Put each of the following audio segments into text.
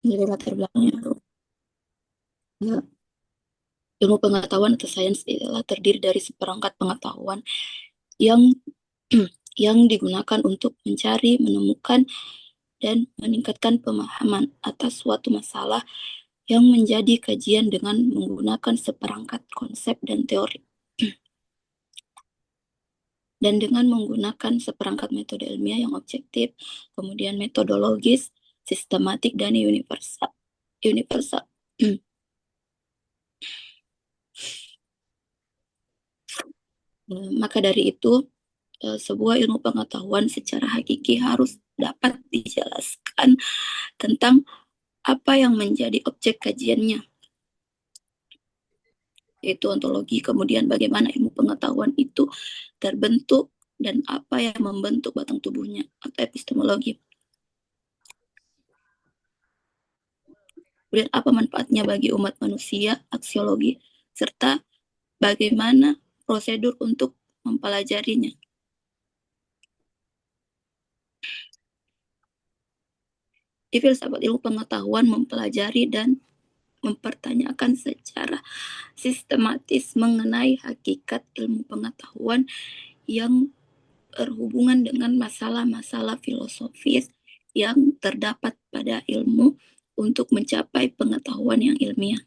Jadi latar belakangnya itu ya, ilmu pengetahuan atau sains adalah terdiri dari seperangkat pengetahuan yang yang digunakan untuk mencari, menemukan, dan meningkatkan pemahaman atas suatu masalah yang menjadi kajian dengan menggunakan seperangkat konsep dan teori. Dan dengan menggunakan seperangkat metode ilmiah yang objektif, kemudian metodologis, sistematik, dan universal. Universal. Maka dari itu, sebuah ilmu pengetahuan secara hakiki harus dapat dijelaskan tentang apa yang menjadi objek kajiannya, yaitu ontologi, kemudian bagaimana ilmu pengetahuan itu terbentuk, dan apa yang membentuk batang tubuhnya, atau epistemologi. Kemudian apa manfaatnya bagi umat manusia, aksiologi, serta bagaimana prosedur untuk mempelajarinya. Di filsafat ilmu pengetahuan mempelajari dan mempertanyakan secara sistematis mengenai hakikat ilmu pengetahuan yang berhubungan dengan masalah-masalah filosofis yang terdapat pada ilmu untuk mencapai pengetahuan yang ilmiah.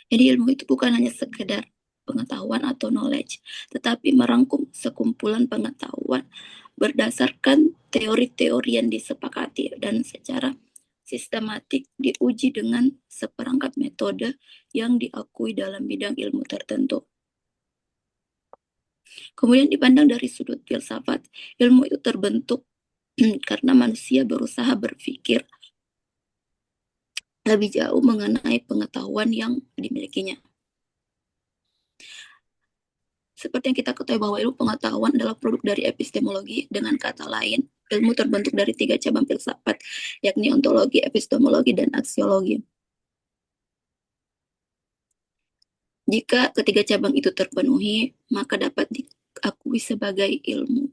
Jadi ilmu itu bukan hanya sekedar pengetahuan atau knowledge, tetapi merangkum sekumpulan pengetahuan berdasarkan teori-teori yang disepakati dan secara sistematik diuji dengan seperangkat metode yang diakui dalam bidang ilmu tertentu. Kemudian dipandang dari sudut filsafat, ilmu itu terbentuk karena manusia berusaha berpikir lebih jauh mengenai pengetahuan yang dimilikinya. Seperti yang kita ketahui bahwa ilmu pengetahuan adalah produk dari epistemologi, dengan kata lain, ilmu terbentuk dari 3 cabang filsafat, yakni ontologi, epistemologi, dan aksiologi. Jika ketiga cabang itu terpenuhi, maka dapat diakui sebagai ilmu.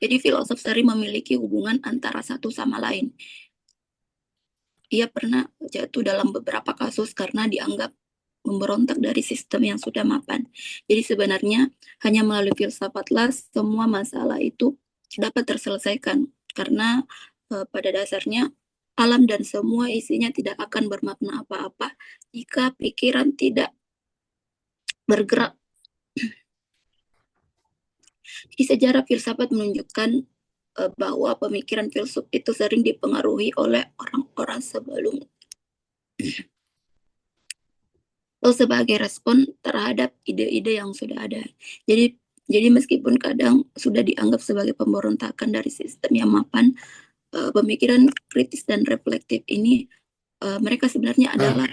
Jadi filosof sering memiliki hubungan antara satu sama lain. Ia pernah jatuh dalam beberapa kasus karena dianggap memberontak dari sistem yang sudah mapan. Jadi sebenarnya hanya melalui filsafatlah semua masalah itu dapat terselesaikan, karena pada dasarnya alam dan semua isinya tidak akan bermakna apa-apa jika pikiran tidak bergerak. Di sejarah filsafat menunjukkan bahwa pemikiran filsuf itu sering dipengaruhi oleh orang-orang sebelum atau sebagai respon terhadap ide-ide yang sudah ada. Jadi meskipun kadang sudah dianggap sebagai pemberontakan dari sistem yang mapan, pemikiran kritis dan reflektif ini mereka sebenarnya adalah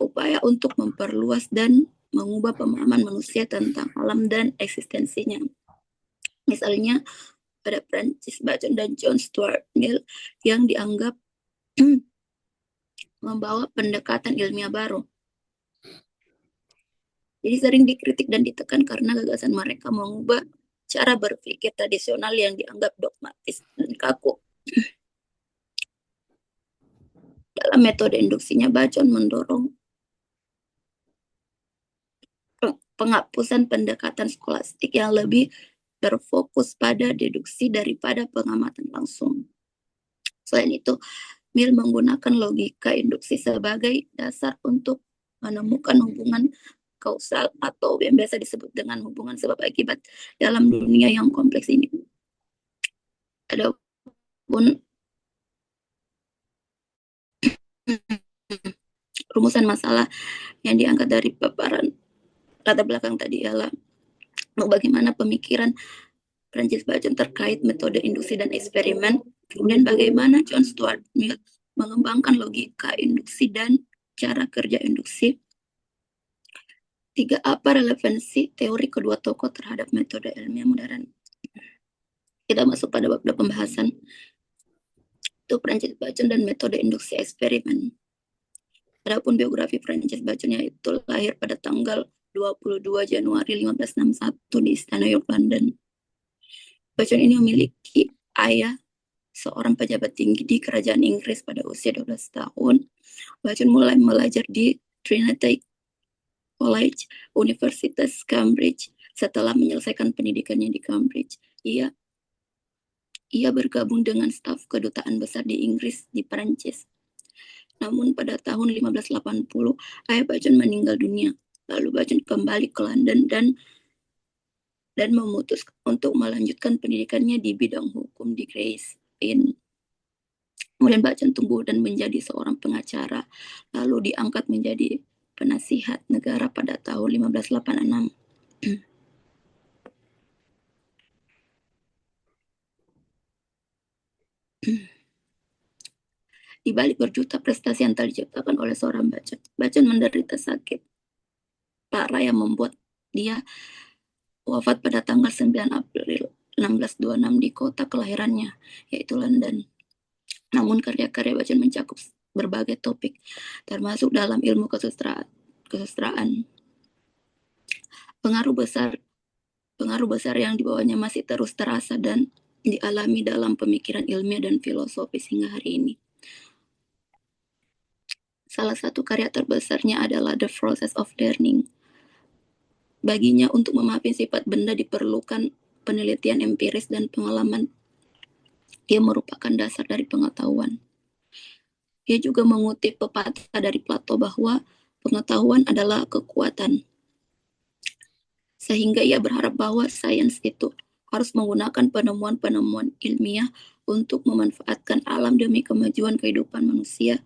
upaya untuk memperluas dan mengubah pemahaman manusia tentang alam dan eksistensinya. Misalnya ada Francis Bacon dan John Stuart Mill yang dianggap membawa pendekatan ilmiah baru. Jadi sering dikritik dan ditekan karena gagasan mereka mengubah cara berpikir tradisional yang dianggap dogmatis dan kaku. Dalam metode induksinya, Bacon mendorong penghapusan pendekatan skolastik yang lebih terfokus pada deduksi daripada pengamatan langsung. Selain itu, Mill menggunakan logika induksi sebagai dasar untuk menemukan hubungan kausal atau yang biasa disebut dengan hubungan sebab akibat dalam dunia yang kompleks ini. Adapun rumusan masalah yang diangkat dari paparan latar belakang tadi ialah bagaimana pemikiran Francis Bacon terkait metode induksi dan eksperimen, kemudian bagaimana John Stuart Mill mengembangkan logika induksi dan cara kerja induksi. 3. Apa relevansi teori kedua tokoh terhadap metode ilmiah modern? Kita masuk pada bab pembahasan. Itu Francis Bacon dan metode induksi eksperimen. Adapun biografi Francis Bacon, yaitu lahir pada tanggal 22 Januari 1561 di Istana York, London. Bacon ini memiliki ayah seorang pejabat tinggi di kerajaan Inggris pada usia 12 tahun. Bacon mulai belajar di Trinity College, Universitas Cambridge. Setelah menyelesaikan pendidikannya di Cambridge, ia bergabung dengan staf kedutaan besar di Inggris di Perancis. Namun pada tahun 1580, ayah Bacon meninggal dunia. Lalu Bacon kembali ke London dan memutuskan untuk melanjutkan pendidikannya di bidang hukum di Gray's Inn. Kemudian Bacon tumbuh dan menjadi seorang pengacara, lalu diangkat menjadi penasihat negara pada tahun 1586. Di balik berjuta prestasi yang telah diciptakan oleh seorang Bacon, Bacon menderita sakit parah yang membuat dia wafat pada tanggal 9 April 1626 di kota kelahirannya, yaitu London. Namun karya-karya Bacon mencakup berbagai topik, termasuk dalam ilmu kesusastraan. Pengaruh besar yang dibawanya masih terus terasa dan dialami dalam pemikiran ilmiah dan filosofis hingga hari ini. Salah satu karya terbesarnya adalah The Process of Learning. Baginya, untuk memahami sifat benda diperlukan penelitian empiris dan pengalaman. Ia merupakan dasar dari pengetahuan. Ia juga mengutip pepatah dari Plato bahwa pengetahuan adalah kekuatan. Sehingga ia berharap bahwa sains itu harus menggunakan penemuan-penemuan ilmiah untuk memanfaatkan alam demi kemajuan kehidupan manusia.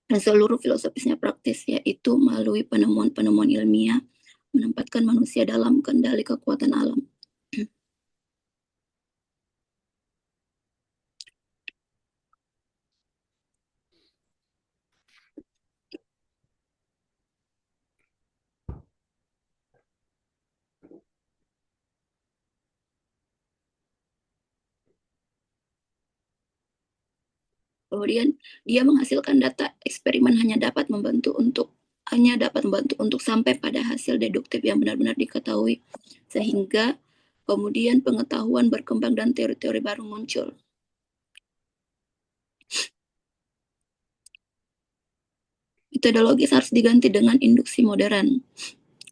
Dan seluruh filosofisnya praktis, yaitu melalui penemuan-penemuan ilmiah menempatkan manusia dalam kendali kekuatan alam. Kemudian dia menghasilkan data eksperimen hanya dapat membantu untuk sampai pada hasil deduktif yang benar-benar diketahui, sehingga kemudian pengetahuan berkembang dan teori-teori baru muncul. Metodologis harus diganti dengan induksi modern.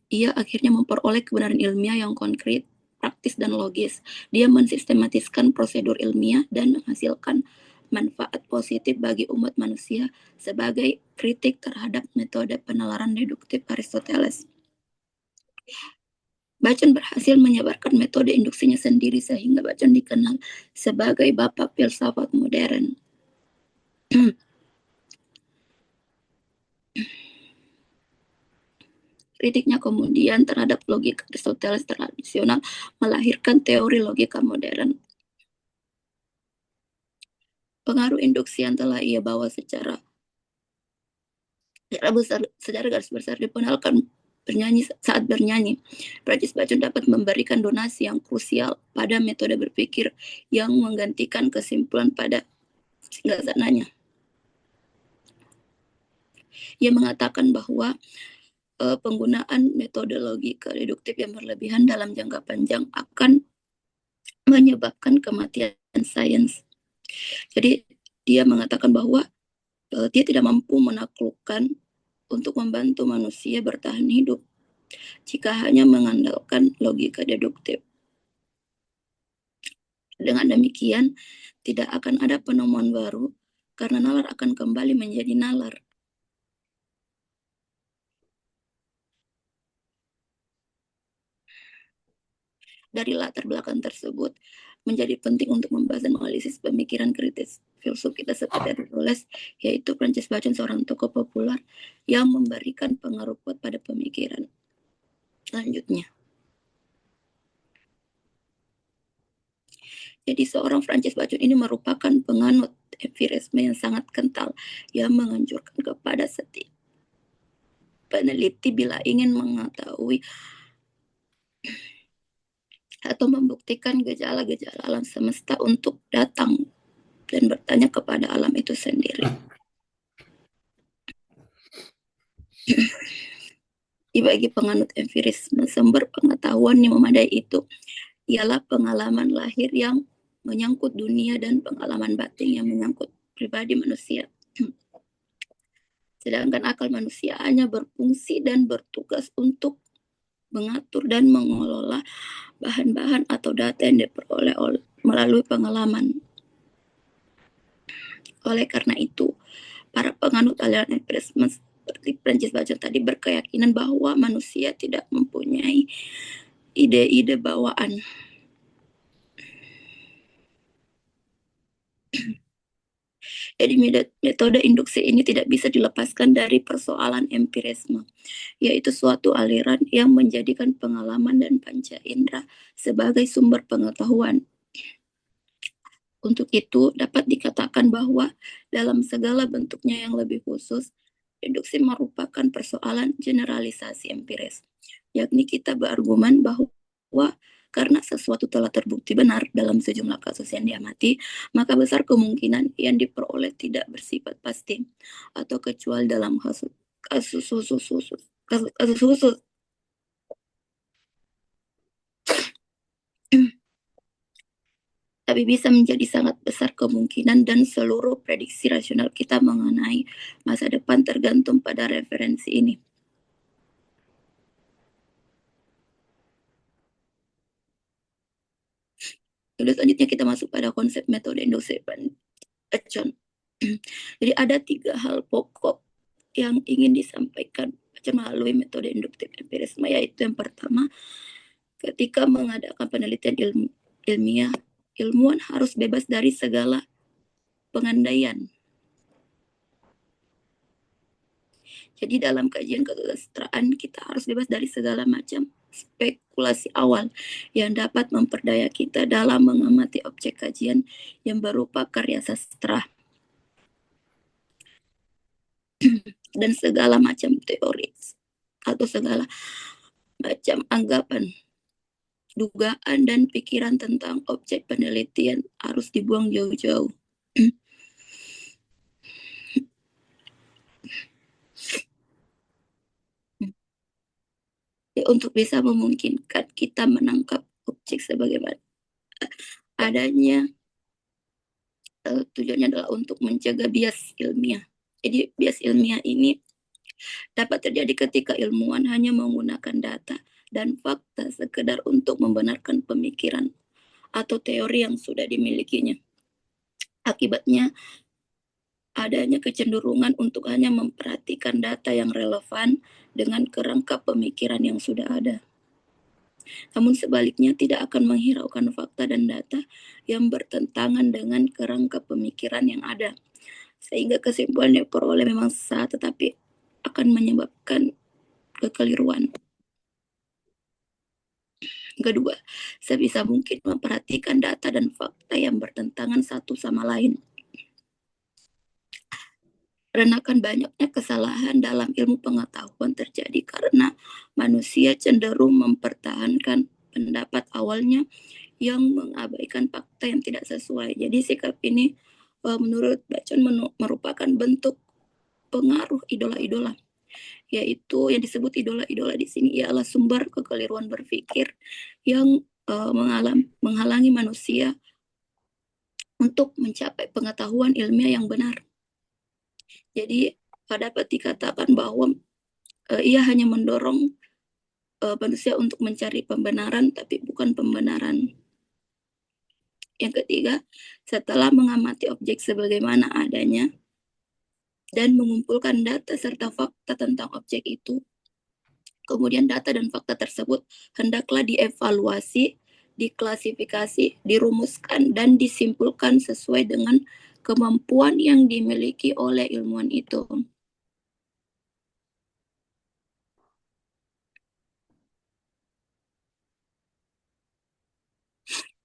Ia akhirnya memperoleh kebenaran ilmiah yang konkret, praktis, dan logis. Dia mensistematiskan prosedur ilmiah dan menghasilkan manfaat positif bagi umat manusia sebagai kritik terhadap metode penalaran deduktif Aristoteles. Bacon berhasil menyebarkan metode induksinya sendiri sehingga Bacon dikenal sebagai bapak filsafat modern. Kritiknya kemudian terhadap logika Aristoteles tradisional melahirkan teori logika modern. Pengaruh induksi yang telah ia bawa secara garis besar diperkenalkan saat bernyanyi. Francis Bacon dapat memberikan donasi yang krusial pada metode berpikir yang menggantikan kesimpulan pada singgasananya. Ia mengatakan bahwa penggunaan metodologi deduktif yang berlebihan dalam jangka panjang akan menyebabkan kematian sains. Jadi dia mengatakan bahwa dia tidak mampu menaklukkan untuk membantu manusia bertahan hidup jika hanya mengandalkan logika deduktif. Dengan demikian, tidak akan ada penemuan baru karena nalar akan kembali menjadi nalar. Dari latar belakang tersebut, menjadi penting untuk membahas dan menganalisis pemikiran kritis filsuf kita seperti tertulis, yaitu Francis Bacon, seorang tokoh populer yang memberikan pengaruh kuat pada pemikiran. Selanjutnya, jadi seorang Francis Bacon ini merupakan penganut empirisme yang sangat kental yang menganjurkan kepada setiap peneliti bila ingin mengetahui atau membuktikan gejala-gejala alam semesta untuk datang dan bertanya kepada alam itu sendiri. Bagi penganut empirisme, sumber pengetahuan yang memadai itu ialah pengalaman lahir yang menyangkut dunia dan pengalaman batin yang menyangkut pribadi manusia. Sedangkan akal manusia hanya berfungsi dan bertugas untuk mengatur dan mengelola bahan-bahan atau data yang diperoleh melalui pengalaman. Oleh karena itu, para penganut aliran empirisme seperti Francis Bacon tadi berkeyakinan bahwa manusia tidak mempunyai ide-ide bawaan. Jadi metode induksi ini tidak bisa dilepaskan dari persoalan empirisme, yaitu suatu aliran yang menjadikan pengalaman dan panca indera sebagai sumber pengetahuan. Untuk itu, dapat dikatakan bahwa dalam segala bentuknya yang lebih khusus, induksi merupakan persoalan generalisasi empiris, yakni kita berargumen bahwa karena sesuatu telah terbukti benar dalam sejumlah kasus yang diamati, maka besar kemungkinan yang diperoleh tidak bersifat pasti atau kecuali dalam kasus khusus. Tapi bisa menjadi sangat besar kemungkinan dan seluruh prediksi rasional kita mengenai masa depan tergantung pada referensi ini. Lalu selanjutnya kita masuk pada konsep metode induksi Bacon. Jadi ada 3 hal pokok yang ingin disampaikan melalui metode induktif empirisme, yaitu yang pertama, ketika mengadakan penelitian ilmiah, ilmuwan harus bebas dari segala pengandaian. Jadi dalam kajian kesusastraan kita harus bebas dari segala macam spekulasi awal yang dapat memperdaya kita dalam mengamati objek kajian yang berupa karya sastra. Dan segala macam teori atau segala macam anggapan, dugaan dan pikiran tentang objek penelitian harus dibuang jauh-jauh. Untuk bisa memungkinkan kita menangkap objek sebagaimana adanya, tujuannya adalah untuk mencegah bias ilmiah. Jadi bias ilmiah ini dapat terjadi ketika ilmuwan hanya menggunakan data dan fakta sekedar untuk membenarkan pemikiran atau teori yang sudah dimilikinya. Akibatnya, adanya kecenderungan untuk hanya memperhatikan data yang relevan dengan kerangka pemikiran yang sudah ada. Namun sebaliknya tidak akan menghiraukan fakta dan data yang bertentangan dengan kerangka pemikiran yang ada. Sehingga kesimpulan yang diperoleh memang sah, tetapi akan menyebabkan kekeliruan. Kedua, sebisa mungkin memperhatikan data dan fakta yang bertentangan satu sama lain. Karena banyaknya kesalahan dalam ilmu pengetahuan terjadi karena manusia cenderung mempertahankan pendapat awalnya yang mengabaikan fakta yang tidak sesuai. Jadi sikap ini menurut Bacon merupakan bentuk pengaruh idola-idola, yaitu yang disebut idola-idola di sini ialah sumber kekeliruan berpikir yang menghalangi manusia untuk mencapai pengetahuan ilmiah yang benar. Jadi dapat dikatakan bahwa ia hanya mendorong manusia untuk mencari pembenaran, tapi bukan pembenaran. Yang ketiga, setelah mengamati objek sebagaimana adanya dan mengumpulkan data serta fakta tentang objek itu, kemudian data dan fakta tersebut hendaklah dievaluasi, diklasifikasi, dirumuskan, dan disimpulkan sesuai dengan kemampuan yang dimiliki oleh ilmuwan itu.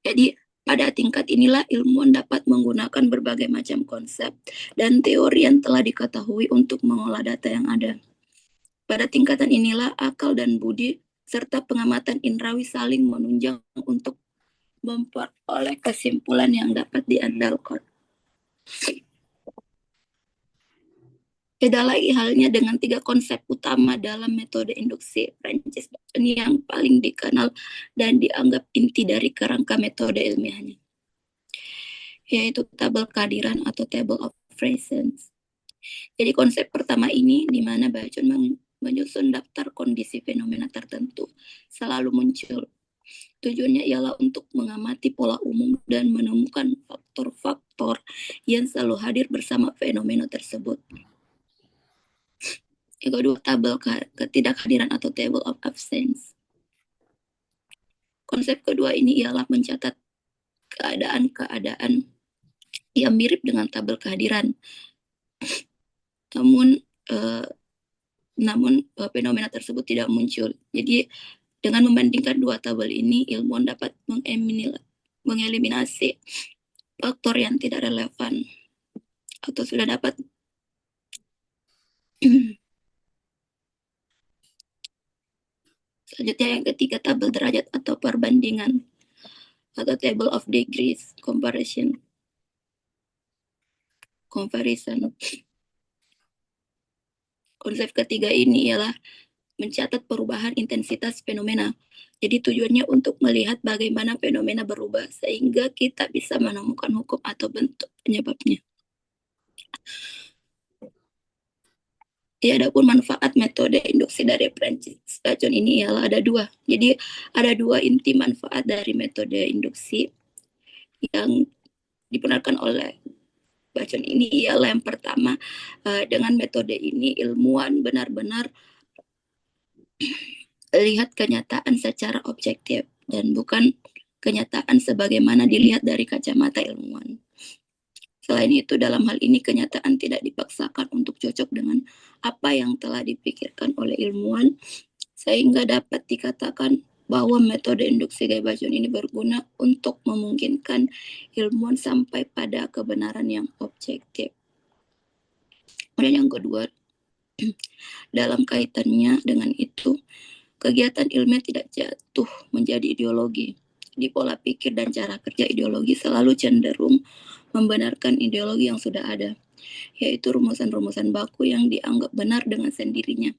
Jadi pada tingkat inilah ilmuwan dapat menggunakan berbagai macam konsep dan teori yang telah diketahui untuk mengolah data yang ada. Pada tingkatan inilah akal dan budi serta pengamatan indrawi saling menunjang untuk memperoleh kesimpulan yang dapat diandalkan. Beda lagi halnya dengan 3 konsep utama dalam metode induksi Francis Bacon yang paling dikenal dan dianggap inti dari kerangka metode ilmiahnya, yaitu tabel kehadiran atau table of presence. Jadi konsep pertama ini di mana Bacon menyusun daftar kondisi fenomena tertentu selalu muncul. Tujuannya ialah untuk mengamati pola umum dan menemukan faktor-faktor yang selalu hadir bersama fenomena tersebut. Yang kedua, tabel ketidakhadiran atau table of absence. Konsep kedua ini ialah mencatat keadaan-keadaan yang mirip dengan tabel kehadiran. Namun fenomena tersebut tidak muncul. Jadi dengan membandingkan dua tabel ini, ilmuwan dapat mengeliminasi faktor yang tidak relevan atau sudah dapat selanjutnya yang ketiga, tabel derajat atau perbandingan atau table of degrees comparison. Konsep ketiga ini ialah mencatat perubahan intensitas fenomena. Jadi tujuannya untuk melihat bagaimana fenomena berubah sehingga kita bisa menemukan hukum atau bentuk penyebabnya. Ya, adapun manfaat metode induksi dari Francis Bacon ini ialah ada dua. Jadi ada dua inti manfaat dari metode induksi yang dibenarkan oleh Bacon ini ialah yang pertama, dengan metode ini ilmuwan benar-benar lihat kenyataan secara objektif dan bukan kenyataan sebagaimana dilihat dari kacamata ilmuwan. Selain itu, dalam hal ini kenyataan tidak dipaksakan untuk cocok dengan apa yang telah dipikirkan oleh ilmuwan, sehingga dapat dikatakan bahwa metode induksi gaya Bacon ini berguna untuk memungkinkan ilmuwan sampai pada kebenaran yang objektif. Kemudian yang kedua, dalam kaitannya dengan itu, kegiatan ilmiah tidak jatuh menjadi ideologi. Di pola pikir dan cara kerja ideologi selalu cenderung membenarkan ideologi yang sudah ada, yaitu rumusan-rumusan baku yang dianggap benar dengan sendirinya.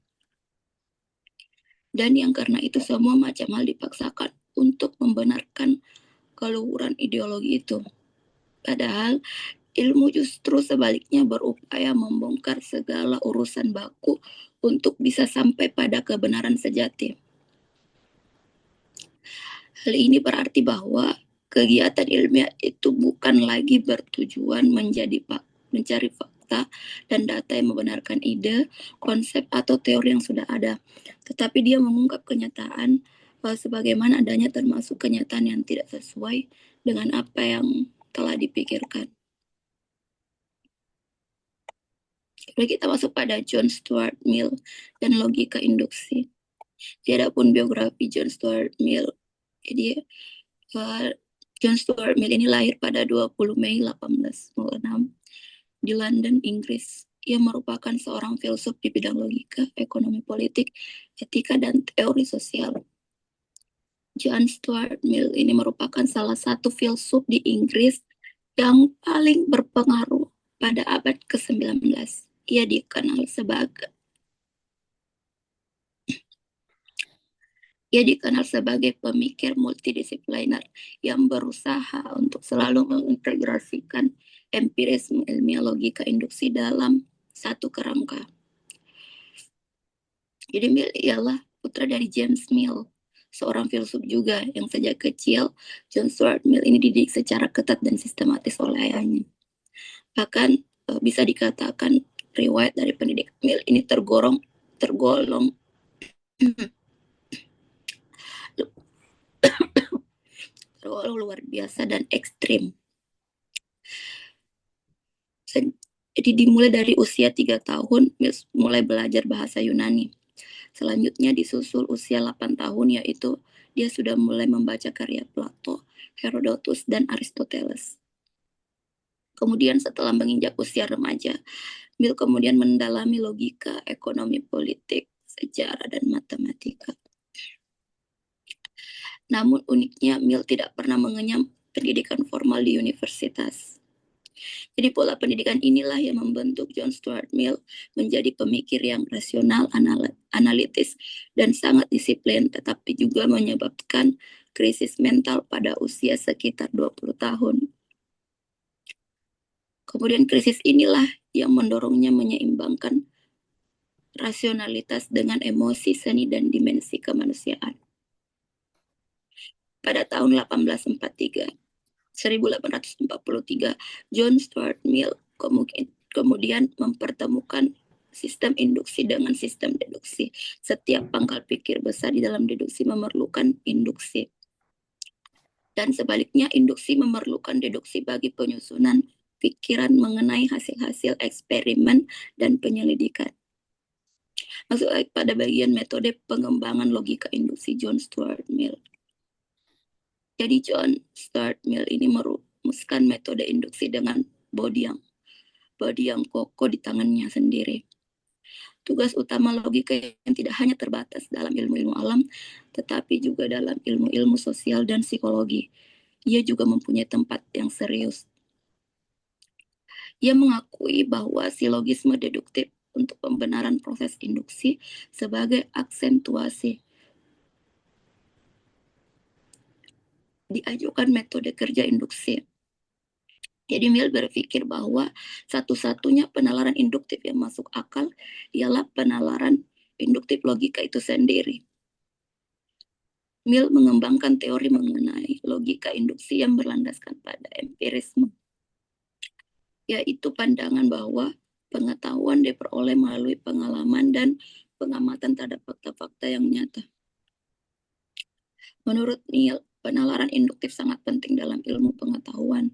Dan yang karena itu semua macam hal dipaksakan untuk membenarkan keluhuran ideologi itu. Padahal ilmu justru sebaliknya berupaya membongkar segala urusan baku untuk bisa sampai pada kebenaran sejati. Hal ini berarti bahwa kegiatan ilmiah itu bukan lagi bertujuan mencari fakta dan data yang membenarkan ide, konsep, atau teori yang sudah ada, tetapi dia mengungkap kenyataan sebagaimana adanya, termasuk kenyataan yang tidak sesuai dengan apa yang telah dipikirkan. Lalu kita masuk pada John Stuart Mill dan logika induksi. Adapun biografi John Stuart Mill, jadi John Stuart Mill ini lahir pada 20 Mei 1806 di London, Inggris. Ia merupakan seorang filsuf di bidang logika, ekonomi politik, etika, dan teori sosial. John Stuart Mill ini merupakan salah satu filsuf di Inggris yang paling berpengaruh pada abad ke-19. Ia dikenal sebagai pemikir multidisipliner yang berusaha untuk selalu mengintegrasikan empirisme ilmiah logika induksi dalam satu kerangka. Jadi Mill ialah putra dari James Mill, seorang filsuf juga yang sejak kecil John Stuart Mill ini dididik secara ketat dan sistematis oleh ayahnya. Bahkan bisa dikatakan riwayat dari pendidikan Mill ini tergolong luar biasa dan ekstrim. Jadi dimulai dari usia 3 tahun, Mill mulai belajar bahasa Yunani. Selanjutnya disusul usia 8 tahun, yaitu dia sudah mulai membaca karya Plato, Herodotus, dan Aristoteles. Kemudian setelah menginjak usia remaja, Mill kemudian mendalami logika, ekonomi politik, sejarah, dan matematika. Namun uniknya Mill tidak pernah mengenyam pendidikan formal di universitas. Jadi pola pendidikan inilah yang membentuk John Stuart Mill menjadi pemikir yang rasional, analitis, dan sangat disiplin, tetapi juga menyebabkan krisis mental pada usia sekitar 20 tahun. Kemudian krisis inilah yang mendorongnya menyeimbangkan rasionalitas dengan emosi, seni, dan dimensi kemanusiaan. Pada tahun 1843, John Stuart Mill kemudian mempertemukan sistem induksi dengan sistem deduksi. Setiap pangkal pikir besar di dalam deduksi memerlukan induksi. Dan sebaliknya, induksi memerlukan deduksi bagi penyusunan pikiran mengenai hasil-hasil eksperimen dan penyelidikan. Masuk pada bagian metode pengembangan logika induksi John Stuart Mill. Jadi John Stuart Mill ini merumuskan metode induksi dengan body yang kokoh di tangannya sendiri. Tugas utama logika yang tidak hanya terbatas dalam ilmu-ilmu alam, tetapi juga dalam ilmu-ilmu sosial dan psikologi. Ia juga mempunyai tempat yang serius. Ia mengakui bahwa silogisme deduktif untuk pembenaran proses induksi sebagai aksentuasi. Diajukan metode kerja induksi. Jadi Mill berpikir bahwa satu-satunya penalaran induktif yang masuk akal ialah penalaran induktif logika itu sendiri. Mill mengembangkan teori mengenai logika induksi yang berlandaskan pada empirisme, yaitu pandangan bahwa pengetahuan diperoleh melalui pengalaman dan pengamatan terhadap fakta-fakta yang nyata. Menurut Mill, penalaran induktif sangat penting dalam ilmu pengetahuan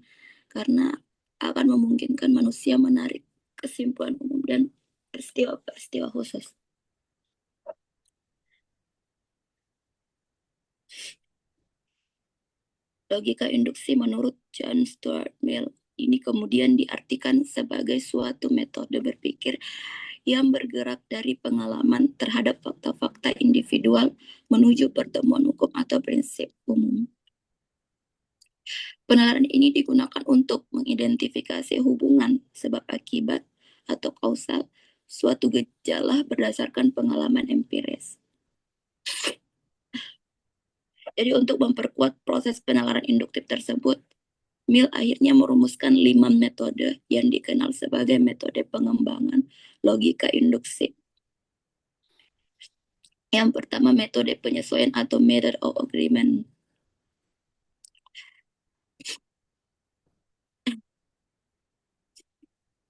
karena akan memungkinkan manusia menarik kesimpulan umum dan peristiwa-peristiwa khusus. Logika induksi menurut John Stuart Mill ini kemudian diartikan sebagai suatu metode berpikir yang bergerak dari pengalaman terhadap fakta-fakta individual menuju pertemuan hukum atau prinsip umum. Penalaran ini digunakan untuk mengidentifikasi hubungan sebab akibat atau kausal suatu gejala berdasarkan pengalaman empiris. Jadi untuk memperkuat proses penalaran induktif tersebut, Mill akhirnya merumuskan 5 metode yang dikenal sebagai metode pengembangan logika induksi. Yang pertama, metode penyesuaian atau method of agreement.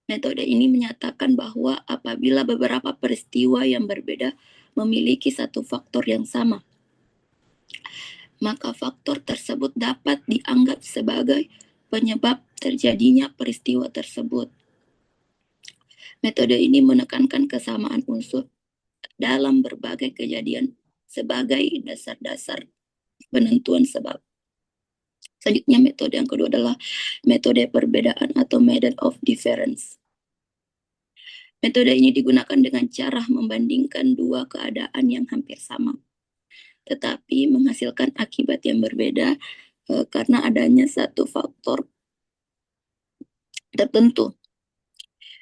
Metode ini menyatakan bahwa apabila beberapa peristiwa yang berbeda memiliki satu faktor yang sama, maka faktor tersebut dapat dianggap sebagai penyebab terjadinya peristiwa tersebut. Metode ini menekankan kesamaan unsur dalam berbagai kejadian sebagai dasar-dasar penentuan sebab. Selanjutnya metode yang kedua adalah metode perbedaan atau method of difference. Metode ini digunakan dengan cara membandingkan dua keadaan yang hampir sama, tetapi menghasilkan akibat yang berbeda karena adanya satu faktor tertentu.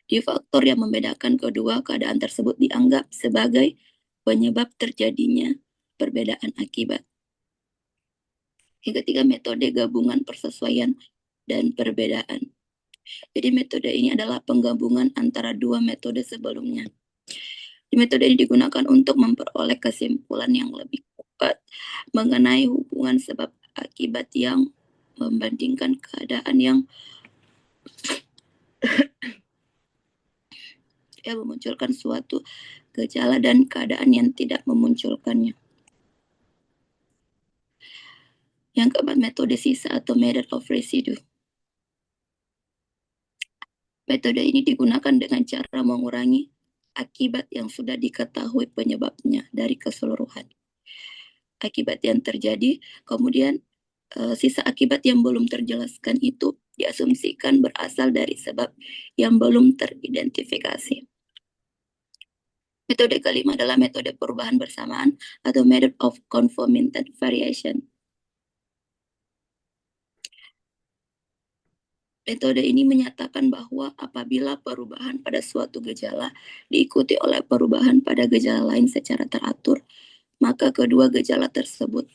Di faktor yang membedakan kedua keadaan tersebut dianggap sebagai penyebab terjadinya perbedaan akibat. Yang ketiga, metode gabungan persesuaian dan perbedaan. Jadi metode ini adalah penggabungan antara dua metode sebelumnya. Metode ini digunakan untuk memperoleh kesimpulan yang lebih kuat mengenai hubungan sebab akibat yang membandingkan keadaan yang memunculkan suatu gejala dan keadaan yang tidak memunculkannya. Yang keempat, metode sisa atau method of residue. Metode ini digunakan dengan cara mengurangi akibat yang sudah diketahui penyebabnya dari keseluruhan akibat yang terjadi, kemudian sisa akibat yang belum terjelaskan itu diasumsikan berasal dari sebab yang belum teridentifikasi. Metode kelima adalah metode perubahan bersamaan atau method of concomitant variation. Metode ini menyatakan bahwa apabila perubahan pada suatu gejala diikuti oleh perubahan pada gejala lain secara teratur, maka kedua gejala tersebut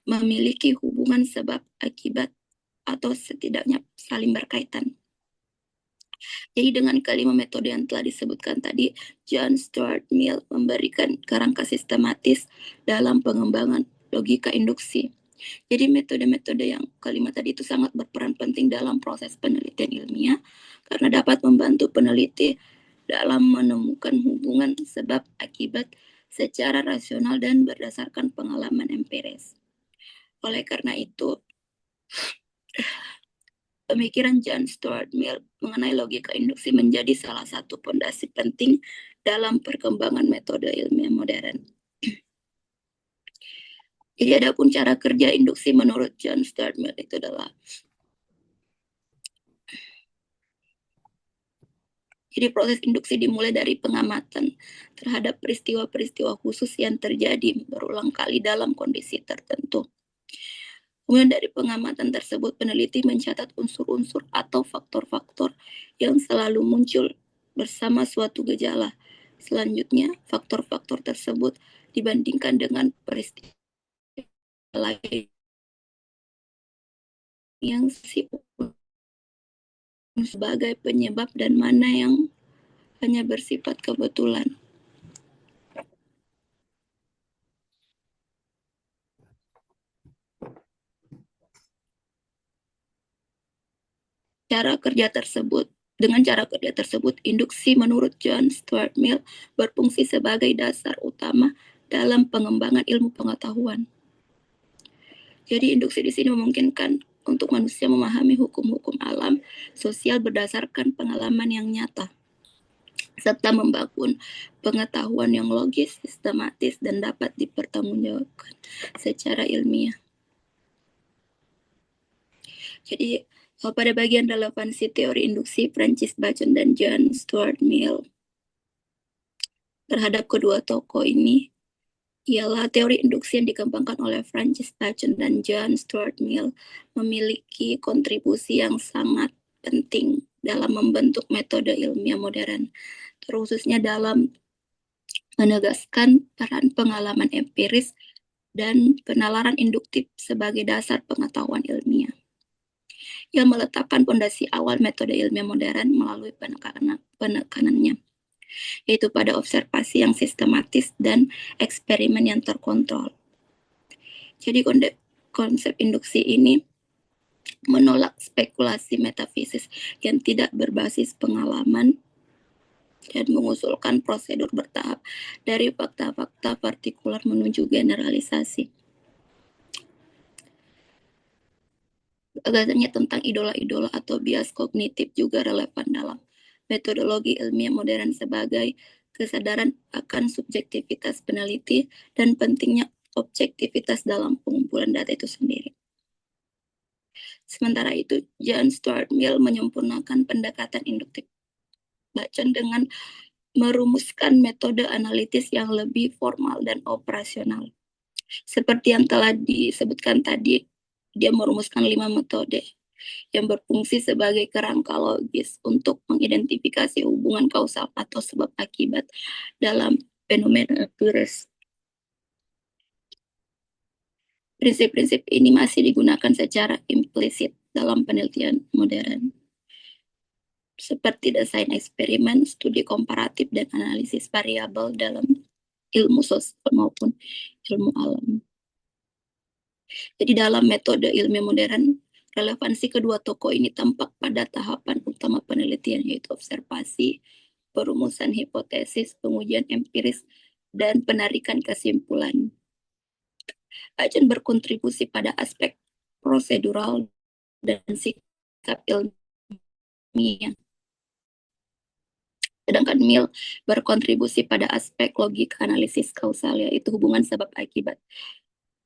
memiliki hubungan sebab akibat atau setidaknya saling berkaitan. Jadi dengan kelima metode yang telah disebutkan tadi, John Stuart Mill memberikan kerangka sistematis dalam pengembangan logika induksi. Jadi metode-metode yang kelima tadi itu sangat berperan penting dalam proses penelitian ilmiah karena dapat membantu peneliti dalam menemukan hubungan sebab akibat secara rasional dan berdasarkan pengalaman empiris. Oleh karena itu, pemikiran John Stuart Mill mengenai logika induksi menjadi salah satu fondasi penting dalam perkembangan metode ilmiah modern. Jadi adapun cara kerja induksi menurut John Stuart Mill itu adalah jadi proses induksi dimulai dari pengamatan terhadap peristiwa-peristiwa khusus yang terjadi berulang kali dalam kondisi tertentu. Kemudian dari pengamatan tersebut peneliti mencatat unsur-unsur atau faktor-faktor yang selalu muncul bersama suatu gejala. Selanjutnya, faktor-faktor tersebut dibandingkan dengan peristiwa lain yang sebagai penyebab dan mana yang hanya bersifat kebetulan. Dengan cara kerja tersebut, induksi menurut John Stuart Mill berfungsi sebagai dasar utama dalam pengembangan ilmu pengetahuan. Jadi induksi di sini memungkinkan untuk manusia memahami hukum-hukum alam sosial berdasarkan pengalaman yang nyata, serta membangun pengetahuan yang logis, sistematis, dan dapat dipertanggungjawabkan secara ilmiah. Jadi pada bagian relevansi teori induksi, Francis Bacon dan John Stuart Mill terhadap kedua tokoh ini ialah teori induksi yang dikembangkan oleh Francis Bacon dan John Stuart Mill memiliki kontribusi yang sangat penting dalam membentuk metode ilmiah modern, terkhususnya dalam menegaskan peran pengalaman empiris dan penalaran induktif sebagai dasar pengetahuan ilmiah yang meletakkan fondasi awal metode ilmiah modern melalui penekanannya, yaitu pada observasi yang sistematis dan eksperimen yang terkontrol. Jadi konsep induksi ini menolak spekulasi metafisis yang tidak berbasis pengalaman dan mengusulkan prosedur bertahap dari fakta-fakta partikular menuju generalisasi. Gagasannya tentang idola-idola atau bias kognitif juga relevan dalam metodologi ilmiah modern sebagai kesadaran akan subjektivitas peneliti dan pentingnya objektivitas dalam pengumpulan data itu sendiri. Sementara itu, John Stuart Mill menyempurnakan pendekatan induktif Bacon dengan merumuskan metode analitis yang lebih formal dan operasional. Seperti yang telah disebutkan tadi, dia merumuskan 5 metode yang berfungsi sebagai kerangka logis untuk mengidentifikasi hubungan kausal atau sebab akibat dalam fenomena empiris. Prinsip-prinsip ini masih digunakan secara implisit dalam penelitian modern, seperti desain eksperimen, studi komparatif, dan analisis variabel dalam ilmu sosial maupun ilmu alam. Jadi dalam metode ilmiah modern, relevansi kedua tokoh ini tampak pada tahapan utama penelitian, yaitu observasi, perumusan hipotesis, pengujian empiris, dan penarikan kesimpulan. Bacon berkontribusi pada aspek prosedural dan sikap ilmiah. Sedangkan Mill berkontribusi pada aspek logika analisis kausal, yaitu hubungan sebab akibat.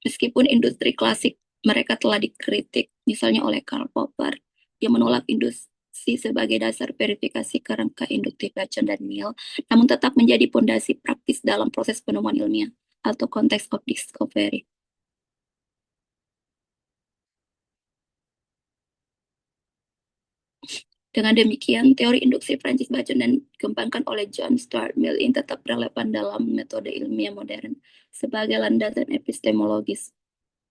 Meskipun industri klasik mereka telah dikritik, misalnya oleh Karl Popper, yang menolak induksi sebagai dasar verifikasi kerangka induktif Bacon dan Mill, namun tetap menjadi fondasi praktis dalam proses penemuan ilmiah atau context of discovery. Dengan demikian, teori induksi Francis Bacon dan dikembangkan oleh John Stuart Mill ini tetap relevan dalam metode ilmiah modern sebagai landasan epistemologis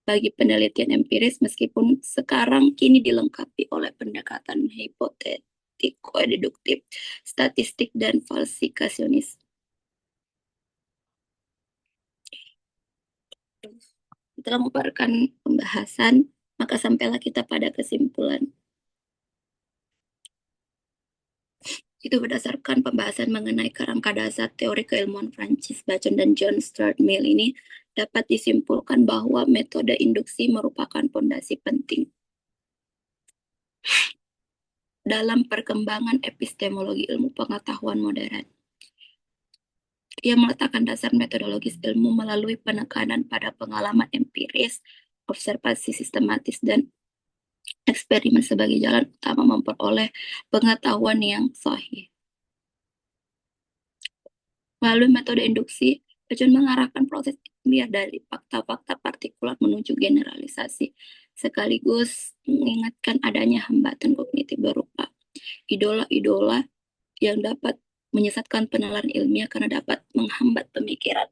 bagi penelitian empiris, meskipun sekarang kini dilengkapi oleh pendekatan hipotetiko-deduktif, statistik, dan falsifikasionis. Setelah memperkenalkan pembahasan, maka sampailah kita pada kesimpulan. Itu berdasarkan pembahasan mengenai kerangka dasar teori keilmuan Francis Bacon dan John Stuart Mill ini, dapat disimpulkan bahwa metode induksi merupakan fondasi penting dalam perkembangan epistemologi ilmu pengetahuan modern. Ia meletakkan dasar metodologis ilmu melalui penekanan pada pengalaman empiris, observasi sistematis, dan eksperimen sebagai jalan utama memperoleh pengetahuan yang sahih. Melalui metode induksi, Bacon mengarahkan proses ilmiah dari fakta-fakta partikular menuju generalisasi, sekaligus mengingatkan adanya hambatan kognitif berupa idola-idola yang dapat menyesatkan penalaran ilmiah karena dapat menghambat pemikiran.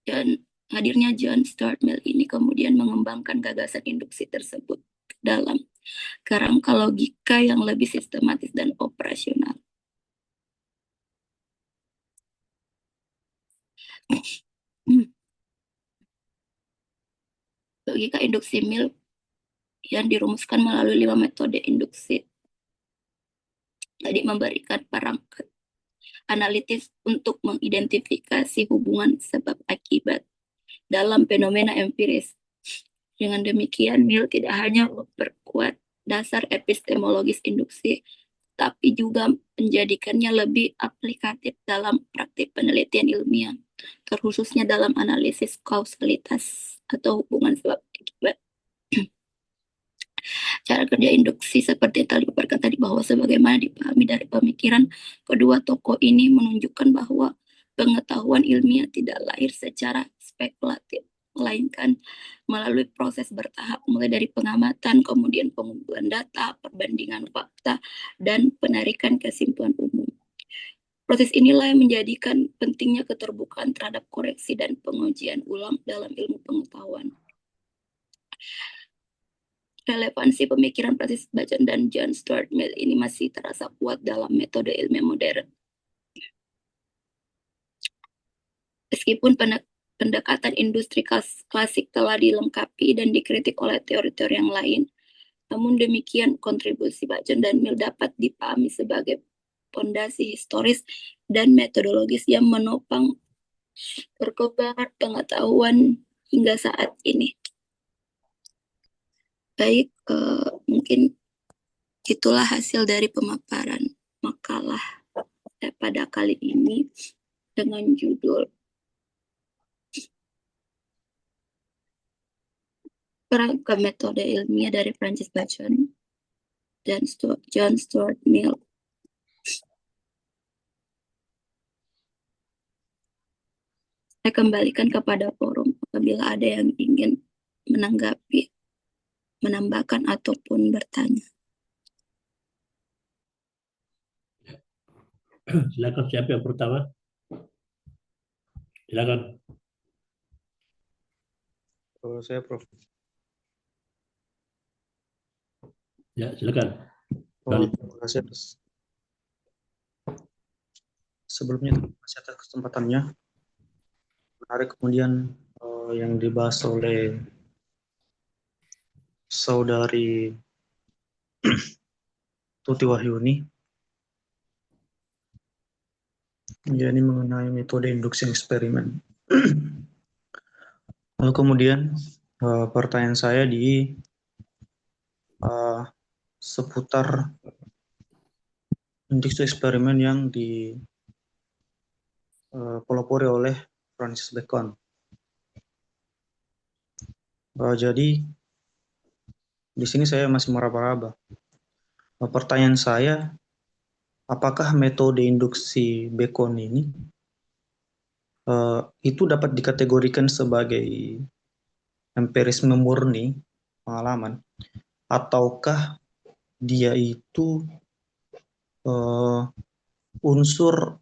Dan hadirnya John Stuart Mill ini kemudian mengembangkan gagasan induksi tersebut dalam kerangka logika yang lebih sistematis dan operasional. Logika induksi Mill yang dirumuskan melalui 5 metode induksi tadi memberikan perangkat analitis untuk mengidentifikasi hubungan sebab akibat dalam fenomena empiris. Dengan demikian, Mill tidak hanya memperkuat dasar epistemologis induksi, tapi juga menjadikannya lebih aplikatif dalam praktik penelitian ilmiah, terkhususnya dalam analisis kausalitas atau hubungan sebab akibat. Cara kerja induksi seperti yang telah dipaparkan tadi, bahwa sebagaimana dipahami dari pemikiran kedua tokoh ini menunjukkan bahwa pengetahuan ilmiah tidak lahir secara spekulatif, melainkan melalui proses bertahap, mulai dari pengamatan, kemudian pengumpulan data, perbandingan fakta, dan penarikan kesimpulan umum. Proses inilah yang menjadikan pentingnya keterbukaan terhadap koreksi dan pengujian ulang dalam ilmu pengetahuan. Relevansi pemikiran Francis Bacon dan John Stuart Mill ini masih terasa kuat dalam metode ilmiah modern. Meskipun pendekatan industri klasik telah dilengkapi dan dikritik oleh teori-teori yang lain, namun demikian kontribusi Bacon dan Mill dapat dipahami sebagai fondasi historis dan metodologis yang menopang perkembangan pengetahuan hingga saat ini. Baik, mungkin itulah hasil dari pemaparan makalah pada kali ini dengan judul Kerangka Metode Ilmiah dari Francis Bacon dan John Stuart Mill. Saya kembalikan kepada forum apabila ada yang ingin menanggapi, menambahkan, ataupun bertanya. Silakan, siapa yang pertama? Silakan. Saya Prof. Ya, silakan. Terima kasih atas sebelumnya, terima kasih atas kesempatannya. Menarik kemudian yang dibahas oleh saudari Tuti Wahyuni, ya, ini mengenai metode induksi eksperimen. Lalu kemudian pertanyaan saya di seputar induksi eksperimen yang dipelopori oleh Francis Bacon. Jadi di sini saya masih meraba-raba. Pertanyaan saya, apakah metode induksi Bacon ini itu dapat dikategorikan sebagai empirisme murni pengalaman, ataukah dia itu eh, unsur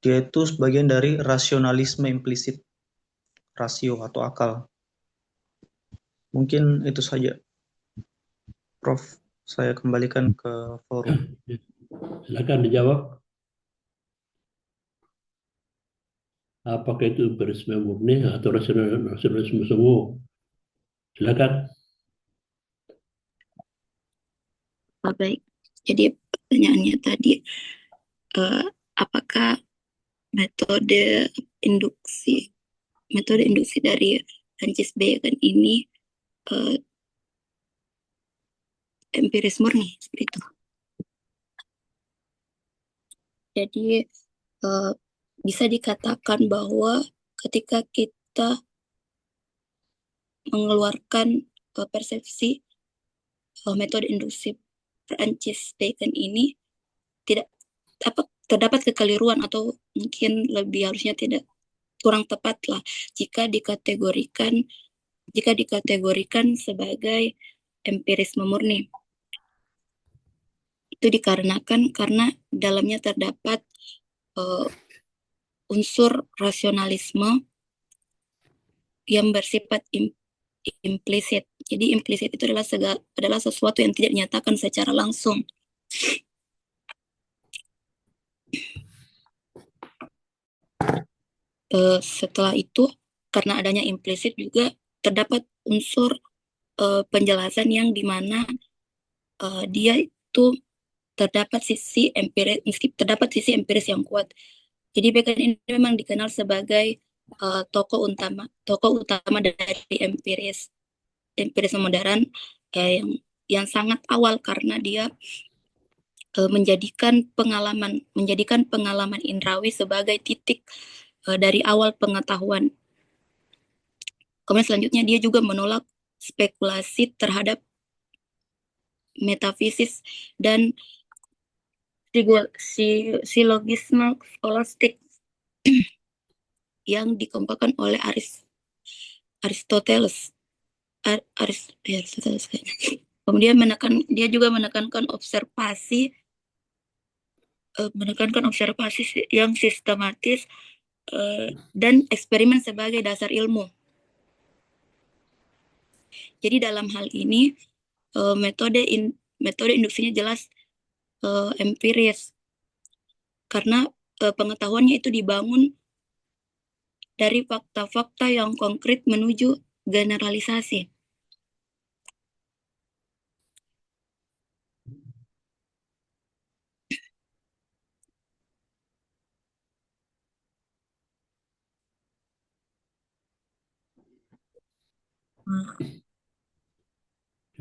dia itu sebagian dari rasionalisme implisit, rasio atau akal. Mungkin itu saja, Prof. Saya kembalikan ke forum. Silakan dijawab. Apakah itu empirisme murni atau rasionalisme semu? Silakan. Baik. Jadi pertanyaannya tadi, apakah metode induksi dari Francis Bacon ini empiris murni seperti itu. Jadi bisa dikatakan bahwa ketika kita mengeluarkan persepsi metode induksi Francis Bacon ini tidak terdapat kekeliruan, atau mungkin lebih harusnya tidak, kurang tepat lah jika dikategorikan sebagai empirisme murni. Itu dikarenakan karena dalamnya terdapat unsur rasionalisme yang bersifat implisit. Jadi implisit itu adalah sesuatu yang tidak dinyatakan secara langsung. Setelah itu, karena adanya implisit juga terdapat unsur penjelasan yang dimana dia itu terdapat sisi empiris yang kuat. Jadi Bacon ini memang dikenal sebagai tokoh utama dari empiris modern yang sangat awal, karena dia menjadikan pengalaman indrawi sebagai titik dari awal pengetahuan. Kemudian selanjutnya dia juga menolak spekulasi terhadap metafisis dan silogisme skolastik yang dikemukakan oleh Aristoteles. Aristoteles kayaknya. Kemudian dia juga menekankan observasi yang sistematis dan eksperimen sebagai dasar ilmu. Jadi dalam hal ini metode induksinya jelas empiris, karena pengetahuannya itu dibangun dari fakta-fakta yang konkret menuju generalisasi.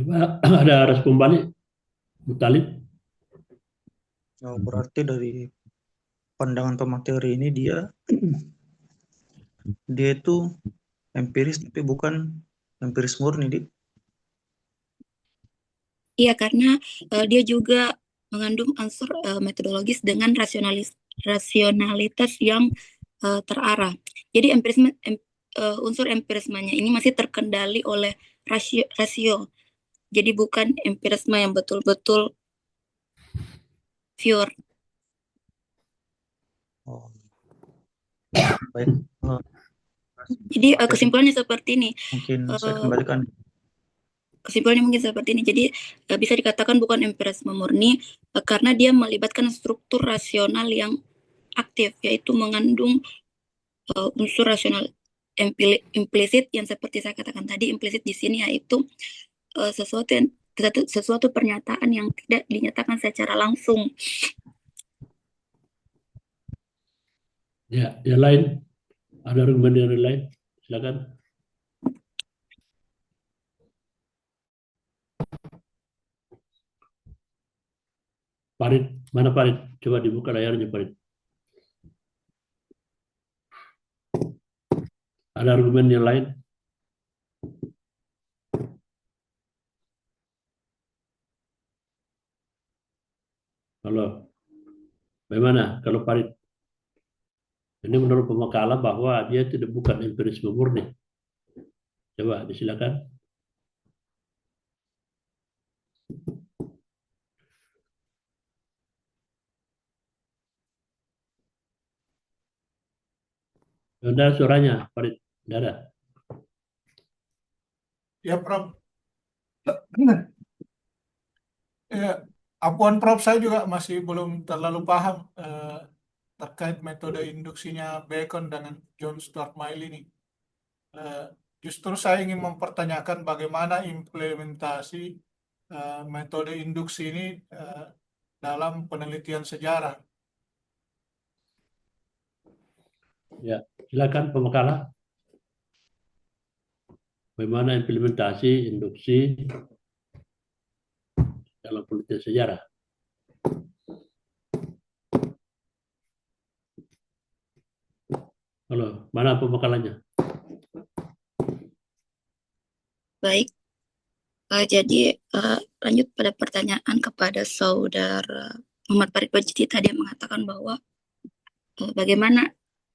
Coba ada respon balik, Bu Talib. Oh, berarti dari pandangan pemateri ini dia itu empiris tapi bukan empiris murni, Dik. Iya, karena dia juga mengandung unsur metodologis dengan rasionalitas yang terarah. Jadi unsur empirismenya ini masih terkendali oleh rasio. Jadi bukan empirisme yang betul-betul pure. Oh. Baik. Jadi kesimpulannya seperti ini. Mungkin saya kembalikan. Kesimpulannya mungkin seperti ini. Jadi bisa dikatakan bukan empirisme murni karena dia melibatkan struktur rasional yang aktif, yaitu mengandung unsur rasional implisit yang seperti saya katakan tadi. Implisit di sini yaitu sesuatu pernyataan yang tidak dinyatakan secara langsung. Ya, yang lain, ada argumen yang lain, silakan. Farid, mana Farid? Coba dibuka layarnya Farid. Ada argumen yang lain? Kalau bagaimana kalau Farid? Ini menurut pemakalah bahwa dia tidak bukan empirisme murni. Coba disilakan. Ada suaranya, Farid. Tidak ada. Ya, Prof. Ya, ampun, Prof. Saya juga masih belum terlalu paham terkait metode induksinya Bacon dengan John Stuart Mill ini. Eh, Justru saya ingin mempertanyakan bagaimana implementasi metode induksi ini dalam penelitian sejarah. Ya, silakan pembekala. Bagaimana implementasi induksi dalam penelitian sejarah? Halo, mana pembekalannya? Baik, jadi lanjut pada pertanyaan kepada saudara Muhammad Farid Bajiti tadi yang mengatakan bahwa bagaimana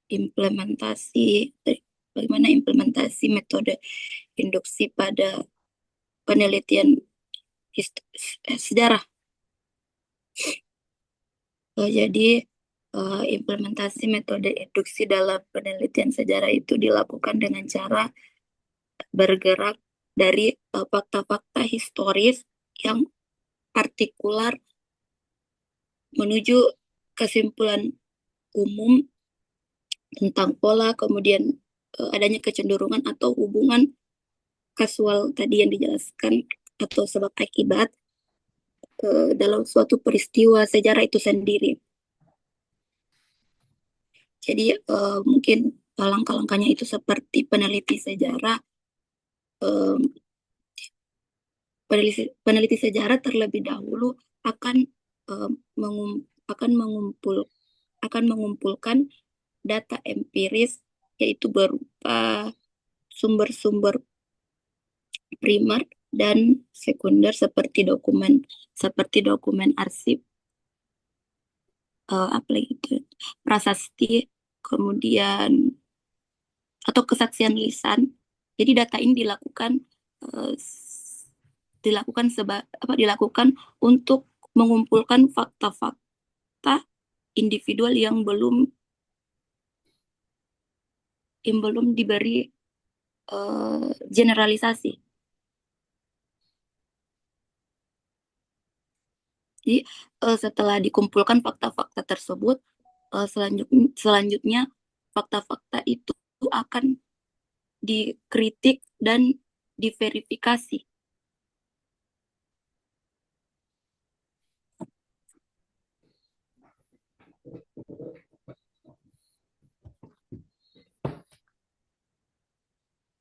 implementasi metode induksi pada penelitian sejarah. Jadi implementasi metode induksi dalam penelitian sejarah itu dilakukan dengan cara bergerak dari fakta-fakta historis yang partikular menuju kesimpulan umum tentang pola, kemudian adanya kecenderungan atau hubungan kasual tadi yang dijelaskan atau sebab akibat dalam suatu peristiwa sejarah itu sendiri. Jadi mungkin langkah-langkahnya itu seperti peneliti sejarah. Peneliti sejarah terlebih dahulu akan mengumpulkan data empiris, yaitu berupa sumber-sumber primer dan sekunder seperti dokumen arsip, prasasti, kemudian atau kesaksian lisan. Jadi data ini dilakukan untuk mengumpulkan fakta-fakta individual yang belum diberi generalisasi. Jadi setelah dikumpulkan fakta-fakta tersebut, selanjutnya fakta-fakta itu akan dikritik dan diverifikasi.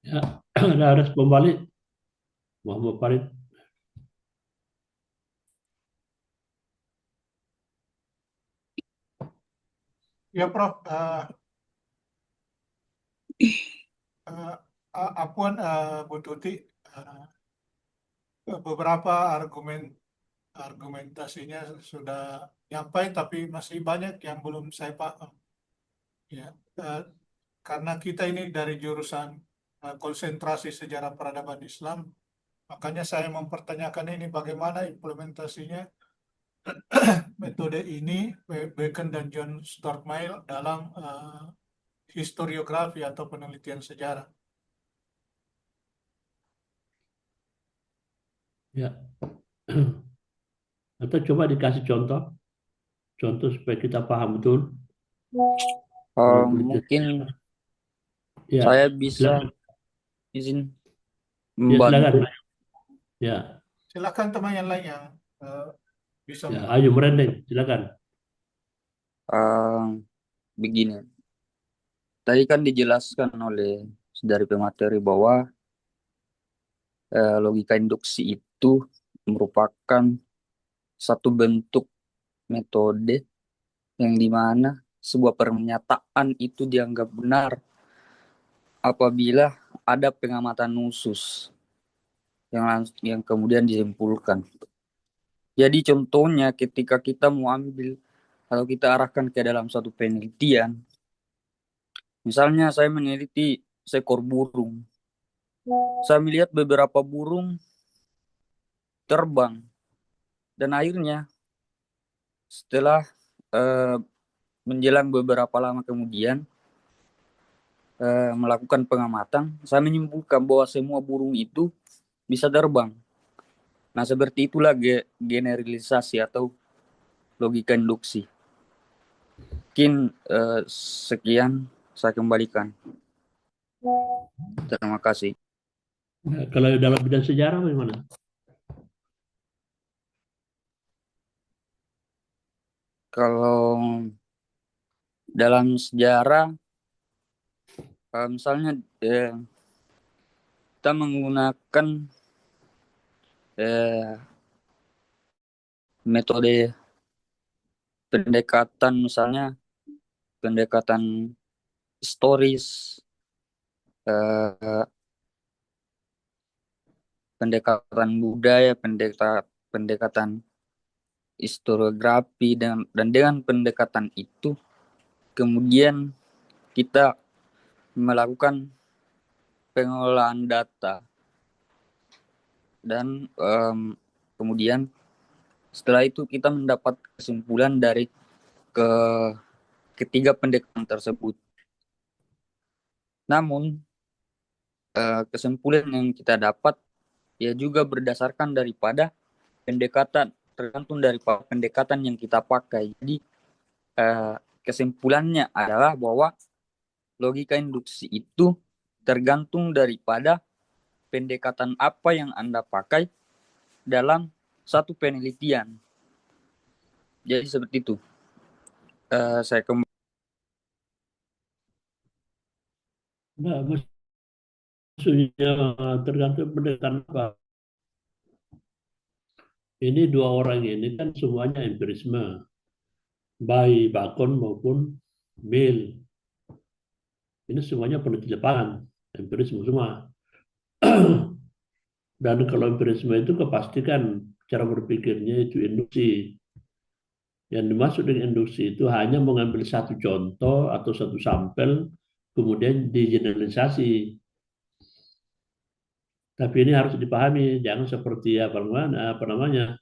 Ya, ada respon balik, Muhammad Farid. Ya, Prof. Apuan Bu Tuti, beberapa argumentasinya sudah nyampai, tapi masih banyak yang belum saya paham. Ya, karena kita ini dari jurusan konsentrasi sejarah peradaban Islam, makanya saya mempertanyakan ini bagaimana implementasinya metode ini Bacon dan John Stuart Mill dalam historiografi atau penelitian sejarah. Ya. Atau coba dikasih contoh supaya kita paham betul. Mungkin Ya, saya bisa silakan. izin Ya, silakan. membantu. Ya, Silakan teman yang lain yang bisa ya, membantu. ayo merendeng, silakan. Begini, tadi kan dijelaskan oleh dari pemateri bahwa logika induksi itu merupakan satu bentuk metode yang dimana sebuah pernyataan itu dianggap benar apabila ada pengamatan khusus yang kemudian disimpulkan. Jadi contohnya ketika kita mau ambil atau kita arahkan ke dalam suatu penelitian, misalnya saya meneliti seekor burung, saya melihat beberapa burung terbang dan akhirnya setelah menjelang beberapa lama kemudian melakukan pengamatan, saya menyimpulkan bahwa semua burung itu bisa terbang. Nah, seperti itulah generalisasi atau logika induksi. Mungkin sekian saya kembalikan. Terima kasih. Nah, kalau dalam bidang sejarah bagaimana? Kalau dalam sejarah, misalnya kita menggunakan metode pendekatan, misalnya pendekatan historis, pendekatan budaya, pendekatan historiografi, dan dengan pendekatan itu kemudian kita melakukan pengelolaan data dan kemudian setelah itu kita mendapat kesimpulan dari ketiga pendekatan tersebut. Namun kesimpulan yang kita dapat ya juga berdasarkan daripada pendekatan, tergantung dari pendekatan yang kita pakai. Jadi kesimpulannya adalah bahwa logika induksi itu tergantung daripada pendekatan apa yang Anda pakai dalam satu penelitian. Jadi seperti itu. Saya kembali. Nah, maksudnya tergantung pendekatan apa. Ini dua orang ini kan semuanya empirisme, baik Bacon maupun Mill. Ini semuanya peneliti lapangan, empirisme semua. Dan kalau empirisme itu kepastikan cara berpikirnya itu induksi. Yang dimaksud dengan induksi itu hanya mengambil satu contoh atau satu sampel, kemudian digeneralisasi. Tapi ini harus dipahami, jangan seperti apa namanya,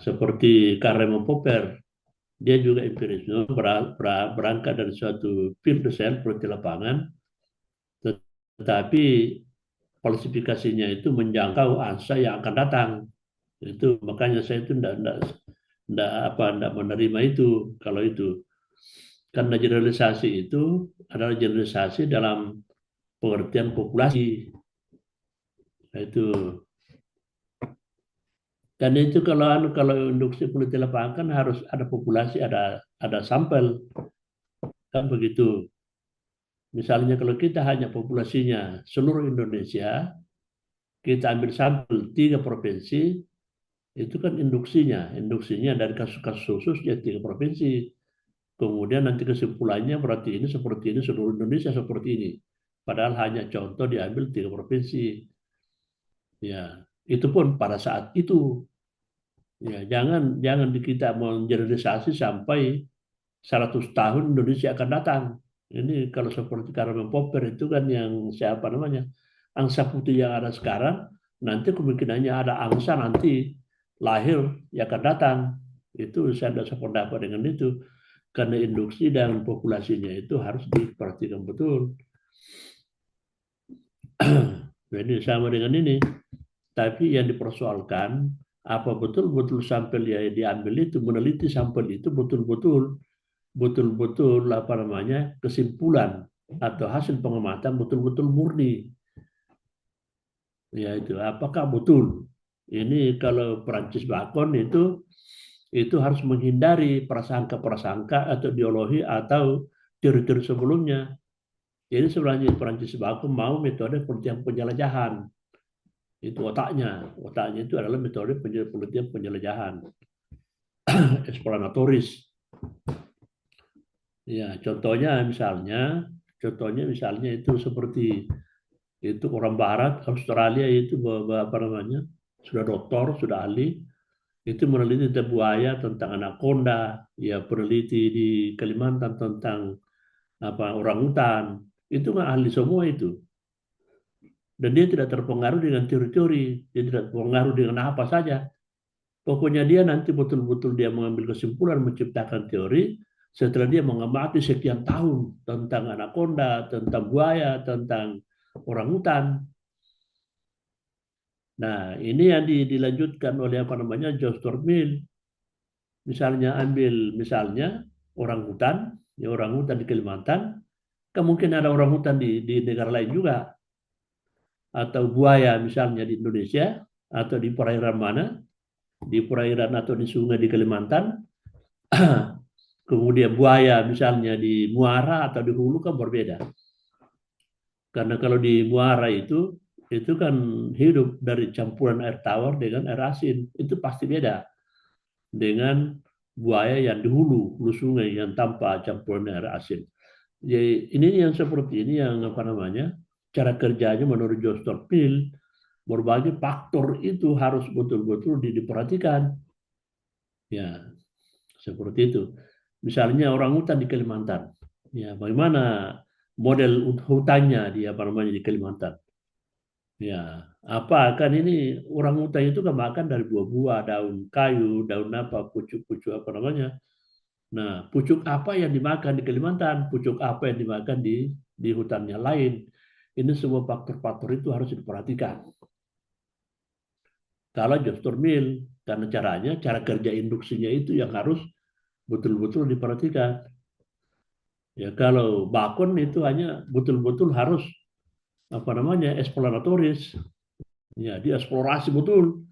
seperti Karl Raymond Popper. Dia juga empirisme berangkat dari suatu field cell peneliti lapangan, tetapi falsifikasinya itu menjangkau angsa yang akan datang. Itu makanya saya itu tidak menerima itu kalau itu. Karena generalisasi itu adalah generalisasi dalam pengertian populasi. Nah, itu. Dan itu kalau induksi peneliti lapangan harus ada populasi, ada sampel, kan begitu. Misalnya kalau kita hanya populasinya seluruh Indonesia, kita ambil sampel 3 provinsi, itu kan induksinya dari kasus-kasus khusus ya 3 provinsi. Kemudian nanti kesimpulannya berarti ini seperti ini, seluruh Indonesia seperti ini. Padahal hanya contoh diambil 3 provinsi. Ya, itu pun pada saat itu. Ya, jangan kita mengeneralisasi sampai 100 tahun Indonesia akan datang. Ini kalau seperti Karl Popper itu kan yang siapa namanya, angsa putih yang ada sekarang, nanti kemungkinannya ada angsa nanti lahir yang akan datang. Itu saya tidak sependapat dengan itu. Karena induksi dan populasinya itu harus diperhatikan betul. Jadi sama dengan ini. Tapi yang dipersoalkan, apa betul-betul sampel yang diambil itu, meneliti sampel itu betul-betul kesimpulan atau hasil pengamatan betul-betul murni. Ya itu, apakah betul? Ini kalau Prancis Bacon itu harus menghindari prasangka-prasangka atau ideologi atau teori-teori sebelumnya. Jadi sebenarnya Prancis Bacon mau metode penjelajahan. Itu otaknya itu adalah metode penelitian penjelajahan eksploratoris. Ya, contohnya misalnya itu seperti itu orang Barat, Australia itu apa namanya, sudah doktor, sudah ahli, itu meneliti tentang buaya, tentang anaconda, ya peneliti di Kalimantan tentang orangutan, itu nggak ahli semua itu. Dan dia tidak terpengaruh dengan teori-teori, dia tidak terpengaruh dengan apa saja. Pokoknya dia nanti betul-betul dia mengambil kesimpulan, menciptakan teori setelah dia mengamati sekian tahun tentang anaconda, tentang buaya, tentang orangutan. Nah, ini yang dilanjutkan oleh apa namanya George Stuart Mill. Misalnya misalnya orangutan, ya orangutan di Kalimantan, kemungkinan ada orangutan di negara lain juga, atau buaya misalnya di Indonesia, atau di perairan mana, di perairan atau di sungai di Kalimantan. Kemudian buaya misalnya di muara atau di hulu kan berbeda. Karena kalau di muara itu kan hidup dari campuran air tawar dengan air asin. Itu pasti beda dengan buaya yang di hulu sungai yang tanpa campuran air asin. Jadi ini yang seperti ini yang apa namanya cara kerjanya menurut George Stuart Mill, berbagai faktor itu harus betul-betul diperhatikan. Ya, seperti itu. Misalnya orangutan di Kalimantan. Ya, bagaimana model hutannya di apa namanya di Kalimantan? Ya, apa kan ini orangutan itu kan makan dari buah-buah, daun kayu, daun apa, pucuk-pucuk apa namanya. Nah, pucuk apa yang dimakan di Kalimantan, pucuk apa yang dimakan di hutannya lain. Ini semua faktor-faktor itu harus diperhatikan. Kalau George Mill, karena cara kerja induksinya itu yang harus betul-betul diperhatikan. Ya, kalau bakon itu hanya betul-betul harus apa namanya eksploratoris. Ya, dieksplorasi betul.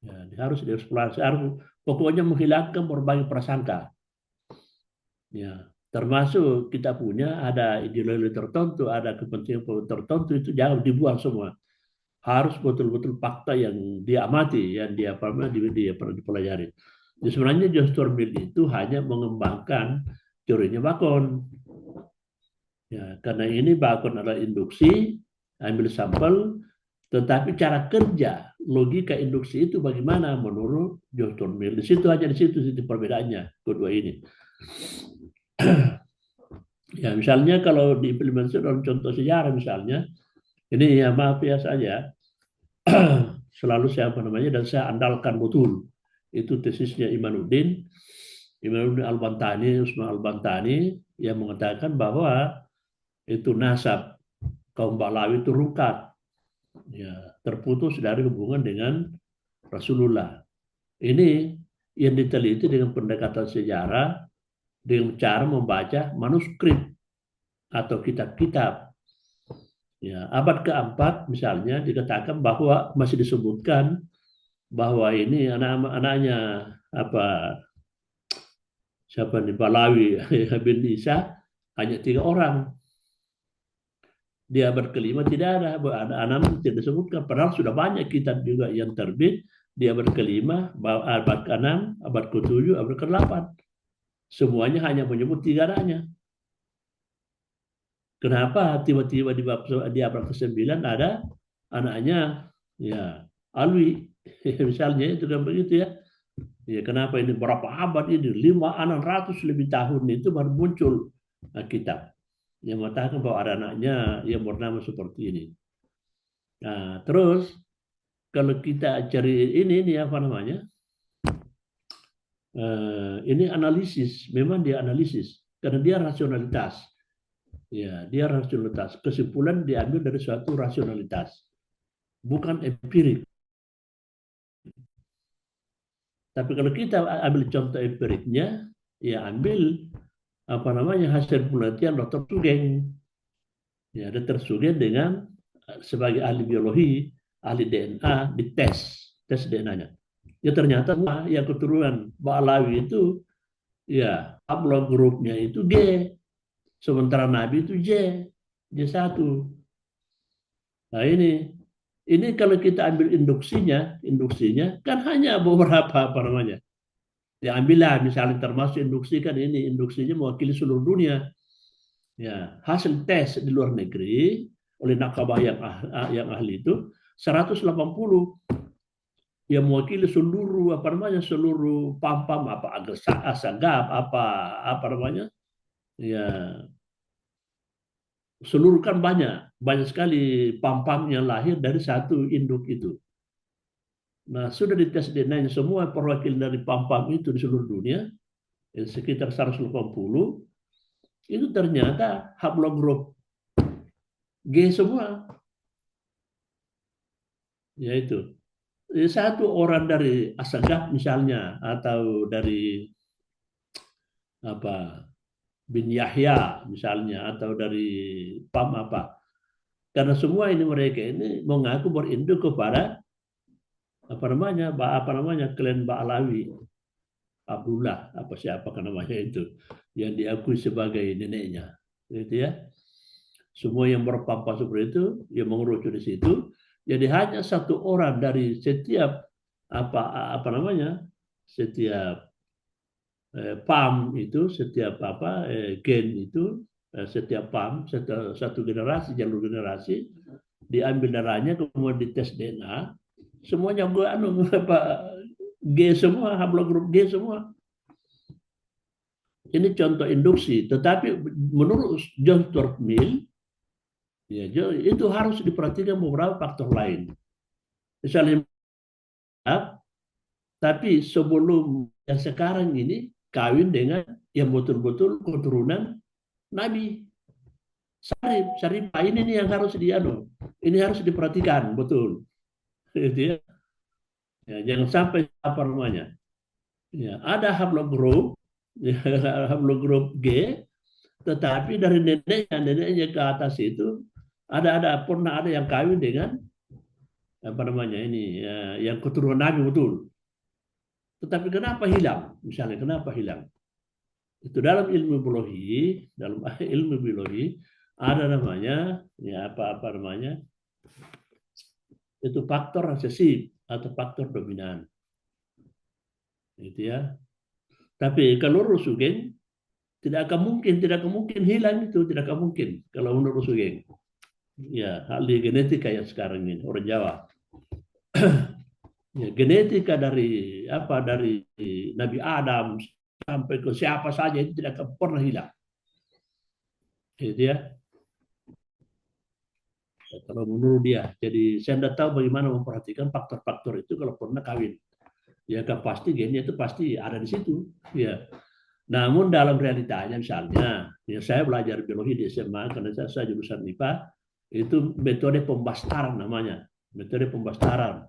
Ya, harus dieksplorasi, harus pokoknya menghilangkan berbagai prasangka. Ya, termasuk kita punya ada ideologi tertentu, ada kepentingan tertentu itu jangan dibuang semua. Harus betul-betul fakta yang dia amati, yang dia pernah dipelajari. Jadi sebenarnya John Stuart Mill itu hanya mengembangkan teorinya bakon. Ya, karena ini bakon adalah induksi, ambil sampel, tetapi cara kerja logika induksi itu bagaimana menurut John Stuart Mill. Di situ perbedaannya kedua ini. Ya, misalnya kalau diimplementasi dalam contoh sejarah misalnya, ini ya maaf ya saja, selalu saya apa namanya dan saya andalkan betul. Itu tesisnya Imanuddin Al-Bantani, Usman Al-Bantani yang mengatakan bahwa itu nasab kaum Balawi itu rungkat, ya, terputus dari hubungan dengan Rasulullah. Ini yang diteliti dengan pendekatan sejarah, dengan cara membaca manuskrip atau kitab-kitab. Ya, abad keempat misalnya dikatakan bahwa masih disebutkan bahwa ini anak-anaknya apa siapa nih Balawi bin Isa hanya 3 orang. Di abad kelima tidak ada anak tidak disebutkan. Padahal sudah banyak kitab juga yang terbit di abad kelima, abad ke-6, abad ke-7, abad ke-8. Semuanya hanya menyebut 3 anaknya. Kenapa tiba-tiba di abad ke-9 ada anaknya ya Alwi misalnya itu kan begitu ya. Ya kenapa ini berapa abad ini 600 lebih tahun itu baru muncul kitab yang mengatakan bahwa ada anaknya yang bernama seperti ini. Nah, terus kalau kita cari ini apa namanya? Ini analisis, memang dia analisis karena dia rasionalitas. Ya, dia rasionalitas. Kesimpulan diambil dari suatu rasionalitas, bukan empirik. Tapi kalau kita ambil contoh empiriknya, ya ambil apa namanya hasil penelitian Dr. Sugeng. Ya, Dr. Sugeng dengan sebagai ahli biologi, ahli DNA, dites DNA-nya. Ya ternyata yang keturunan Balawi itu, ya haplogrupnya itu G. Sementara Nabi itu J1. Nah ini kalau kita ambil induksinya kan hanya beberapa apa namanya. Ya ambillah misalnya termasuk induksi kan ini induksinya mewakili seluruh dunia. Ya hasil tes di luar negeri oleh nakabah yang ahli itu 180 yang mewakili seluruh apa namanya seluruh pam-pam apa asagap apa namanya ya seluruh kan banyak sekali pam-pam yang lahir dari satu induk itu. Nah, sudah dites DNA semua perwakilan dari PAM-PAM itu di seluruh dunia, sekitar 180, itu ternyata haplogrup G semua. Yaitu satu orang dari Asagaf misalnya, atau dari apa bin Yahya misalnya, atau dari PAM apa. Karena semua ini mereka ini mengaku berinduk kepada apa namanya klan Ba'alawi, Abdullah apa siapa namanya itu, yang diakui sebagai neneknya, gitu ya. Semua yang berpampa seperti itu, yang mengerucut di situ. Jadi hanya satu orang dari setiap apa namanya, setiap PAM itu, setiap gen itu, setiap PAM, satu generasi, jalur generasi, diambil darahnya, kemudian dites DNA, semuanya G semua, haplogrup G semua. Ini contoh induksi, tetapi menurut John Stuart Mill, ya, itu harus diperhatikan beberapa faktor lain. Misalnya, tapi sebelum yang sekarang ini kawin dengan yang betul-betul keturunan Nabi. Syarifah ini nih yang harus ini harus diperhatikan betul. Gitu ya. Ya, jangan sampai apa namanya. Ya, ada haplogrup, ya, haplogrup G, tetapi dari neneknya ke atas itu pernah ada yang kawin dengan apa namanya ini yang keturunan Nabi betul. Tetapi kenapa hilang? Misalnya kenapa hilang? Itu dalam ilmu biologi ada namanya apa namanya? Itu faktor resesif atau faktor dominan. Gitu ya. Tapi kalau Rusugeng tidak akan mungkin hilang itu, tidak akan mungkin kalau menurut Rusugeng. Ya, ahli genetika yang sekarang ini orang Jawa. Ya, genetika dari Nabi Adam sampai ke siapa saja itu tidak akan pernah hilang. Gitu ya. Kalau menurut dia. Jadi saya tidak tahu bagaimana memperhatikan faktor-faktor itu kalau pernah kawin. Ya kan pasti gennya itu pasti ada di situ. Ya. Namun dalam realitanya misalnya, ya saya belajar biologi di SMA karena saya jurusan IPA, itu metode pembastaran namanya. Metode pembastaran.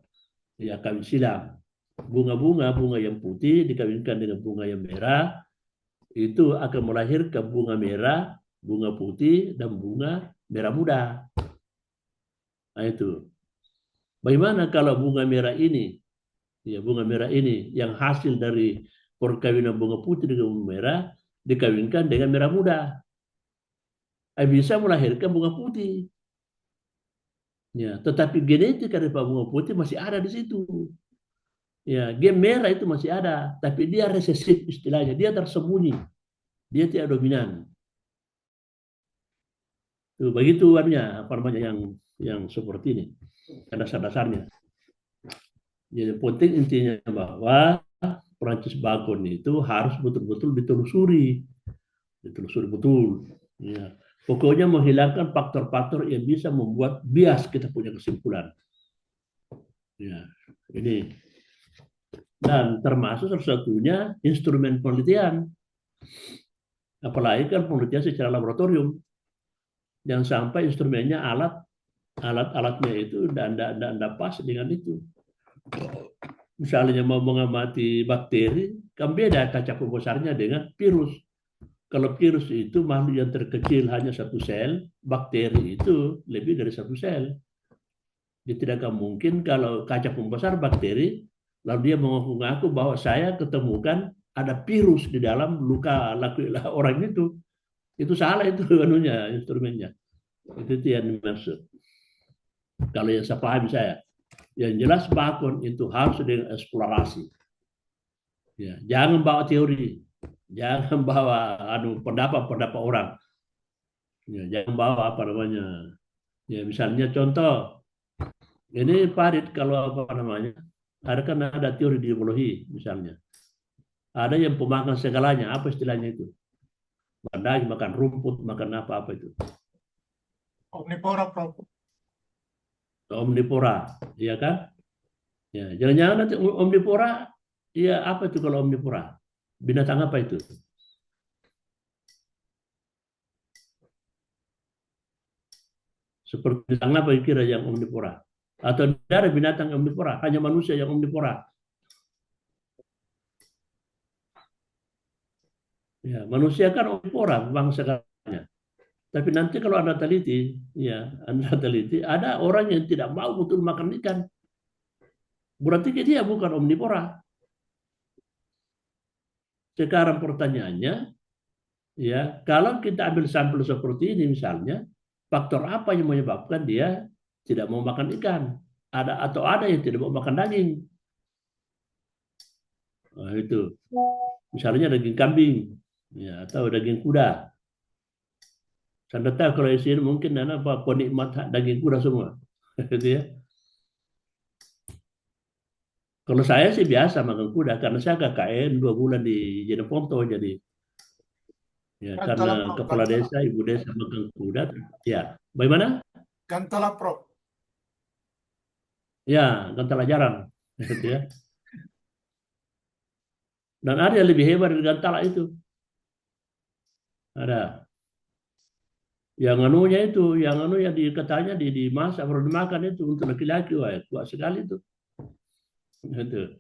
Ya kawin silang. Bunga yang putih dikawinkan dengan bunga yang merah, itu akan melahirkan bunga merah, bunga putih, dan bunga merah muda. Nah itu. Bagaimana kalau bunga merah ini, ya bunga merah ini yang hasil dari perkawinan bunga putih dengan bunga merah dikawinkan dengan merah muda, bisa melahirkan bunga putih. Ya, tetapi genetika dari bunga putih masih ada di situ. Ya, gen merah itu masih ada, tapi dia resesif istilahnya, dia tersembunyi, dia tidak dominan. Tuh, begitu warnanya apa namanya yang seperti ini, dasar-dasarnya. Jadi penting intinya bahwa Prancis Bakun itu harus betul-betul ditelusuri betul. Ya. Pokoknya menghilangkan faktor-faktor yang bisa membuat bias kita punya kesimpulan. Ya, ini. Dan termasuk salah satunya instrumen penelitian. Apalagi kan penelitian secara laboratorium. Jangan sampai instrumennya alat-alatnya itu tidak pas dengan itu. Misalnya mau mengamati bakteri, kan beda kaca pembesarnya dengan virus. Kalau virus itu makhluk yang terkecil hanya satu sel, bakteri itu lebih dari satu sel. Dia tidak akan mungkin kalau kaca pembesar bakteri, lalu dia mengaku bahwa saya ketemukan ada virus di dalam luka orang itu. Itu salah itu instrumennya. Itu yang dimaksud. Kalau yang saya pahami saya. Yang jelas Bakun itu harus dengan eksplorasi. Ya, jangan bawa teori. Jangan bawa pendapat orang. Ya, jangan bawa apa namanya. Ya, misalnya contoh. Ini Farid kalau apa namanya. Ada teori di biologi misalnya. Ada yang pemakan segalanya. Apa istilahnya itu? Badai, makan rumput, makan apa itu? Omnivora, Prof. Omnivora, iya kan? Ya, jangan-jangan nanti omnivora, ya apa itu kalau omnivora? Binatang apa itu? Seperti binatang apa kira yang omnivora? Atau tidak ada binatang omnivora, hanya manusia yang omnivora? Ya, manusia kan omnivora, bangsa katanya. Tapi nanti kalau Anda teliti, ya, Anda teliti, ada orang yang tidak mau betul makan ikan. Berarti dia bukan omnivora. Sekarang pertanyaannya, ya, kalau kita ambil sampel seperti ini misalnya, faktor apa yang menyebabkan dia tidak mau makan ikan? Ada atau ada yang tidak mau makan daging? Nah, itu. Misalnya daging kambing, ya, atau daging kuda. Anda tahu kalau di sini mungkin apa penikmat daging kuda semua, gitu ya. Kalau saya sih biasa makan kuda karena saya KKN 2 bulan di Jeneponto, jadi ya Gantala, karena Prof. kepala Gantala. desa, ibu desa makan kuda, ya. Bagaimana? Gantala, Prof. Ya, gantala jarang, gitu ya. Dan ada yang lebih hebat dari gantala itu. Ada. Yang anunya itu, yang anu yang katanya dimasak baru dimakan itu untuk laki-laki, wah kuat sekali itu. Gitu.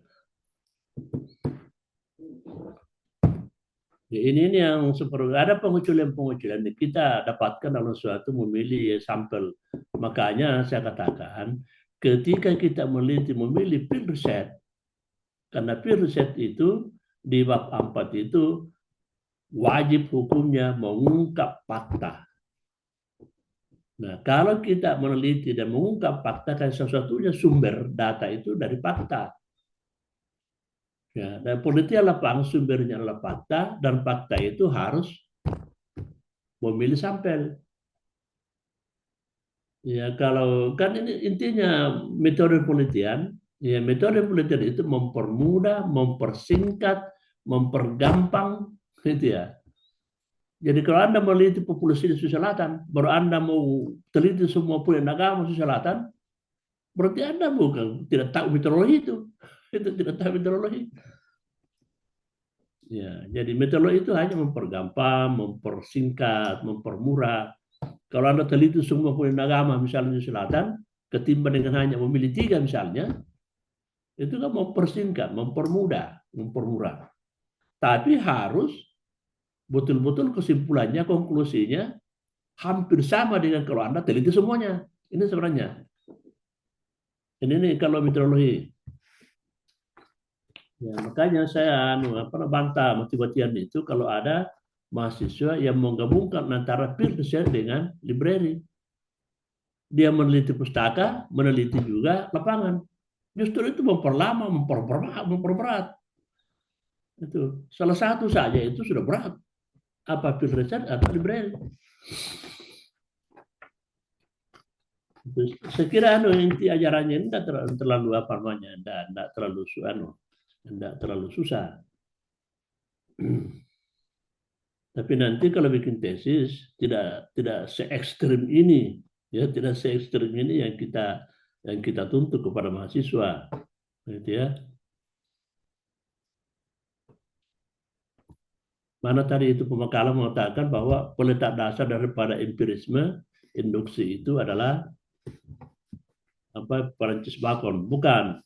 Ya, ini yang seperti ada penguculan-penguculan kita dapatkan dalam suatu memilih sampel. Makanya saya katakan ketika kita memilih field research, karena field research itu di bab 4 itu wajib hukumnya mengungkap fakta. Nah, kalau kita meneliti dan mengungkap fakta, kan sesuatunya sumber data itu dari fakta. Ya, dan penelitian lapangan sumbernya adalah fakta, dan fakta itu harus memilih sampel. Ya, kalau kan ini intinya metode penelitian, ya metode penelitian itu mempermudah, mempersingkat, mempergampang, gitu ya. Jadi kalau Anda meneliti populasi di Sulawesi Selatan, baru Anda mau teliti semua negara Sulawesi Selatan, berarti Anda bukan tidak tahu meteorologi itu tidak tahu meteorologi. Ya, jadi meteorologi itu hanya mempergampang, mempersingkat, mempermurah. Kalau Anda teliti semua agama misalnya di selatan, ketimbang dengan hanya memilih 3 misalnya, itu kan mempersingkat, mempermudah, mempermurah. Tapi harus betul-betul kesimpulannya, konklusinya hampir sama dengan kalau Anda teliti semuanya. Ini sebenarnya. Ini nih kalau meteorologi. Ya, makanya saya bantah mati-matian itu kalau ada mahasiswa yang menggabungkan antara field research dengan library. Dia meneliti pustaka, meneliti juga lapangan. Justru itu memperlama, memperberat. Itu salah satu saja itu sudah berat. Apa field research atau library. Saya kira inti ajarannya ini tidak terlalu apa namanya, tidak terlalu susah. Tapi nanti kalau bikin tesis tidak se ekstrim ini, ya tidak se ekstrim ini yang kita tuntut kepada mahasiswa, gitu ya. Mana tadi itu pemakalan mengatakan bahwa peletak dasar daripada empirisme induksi itu adalah Francis Bacon, bukan.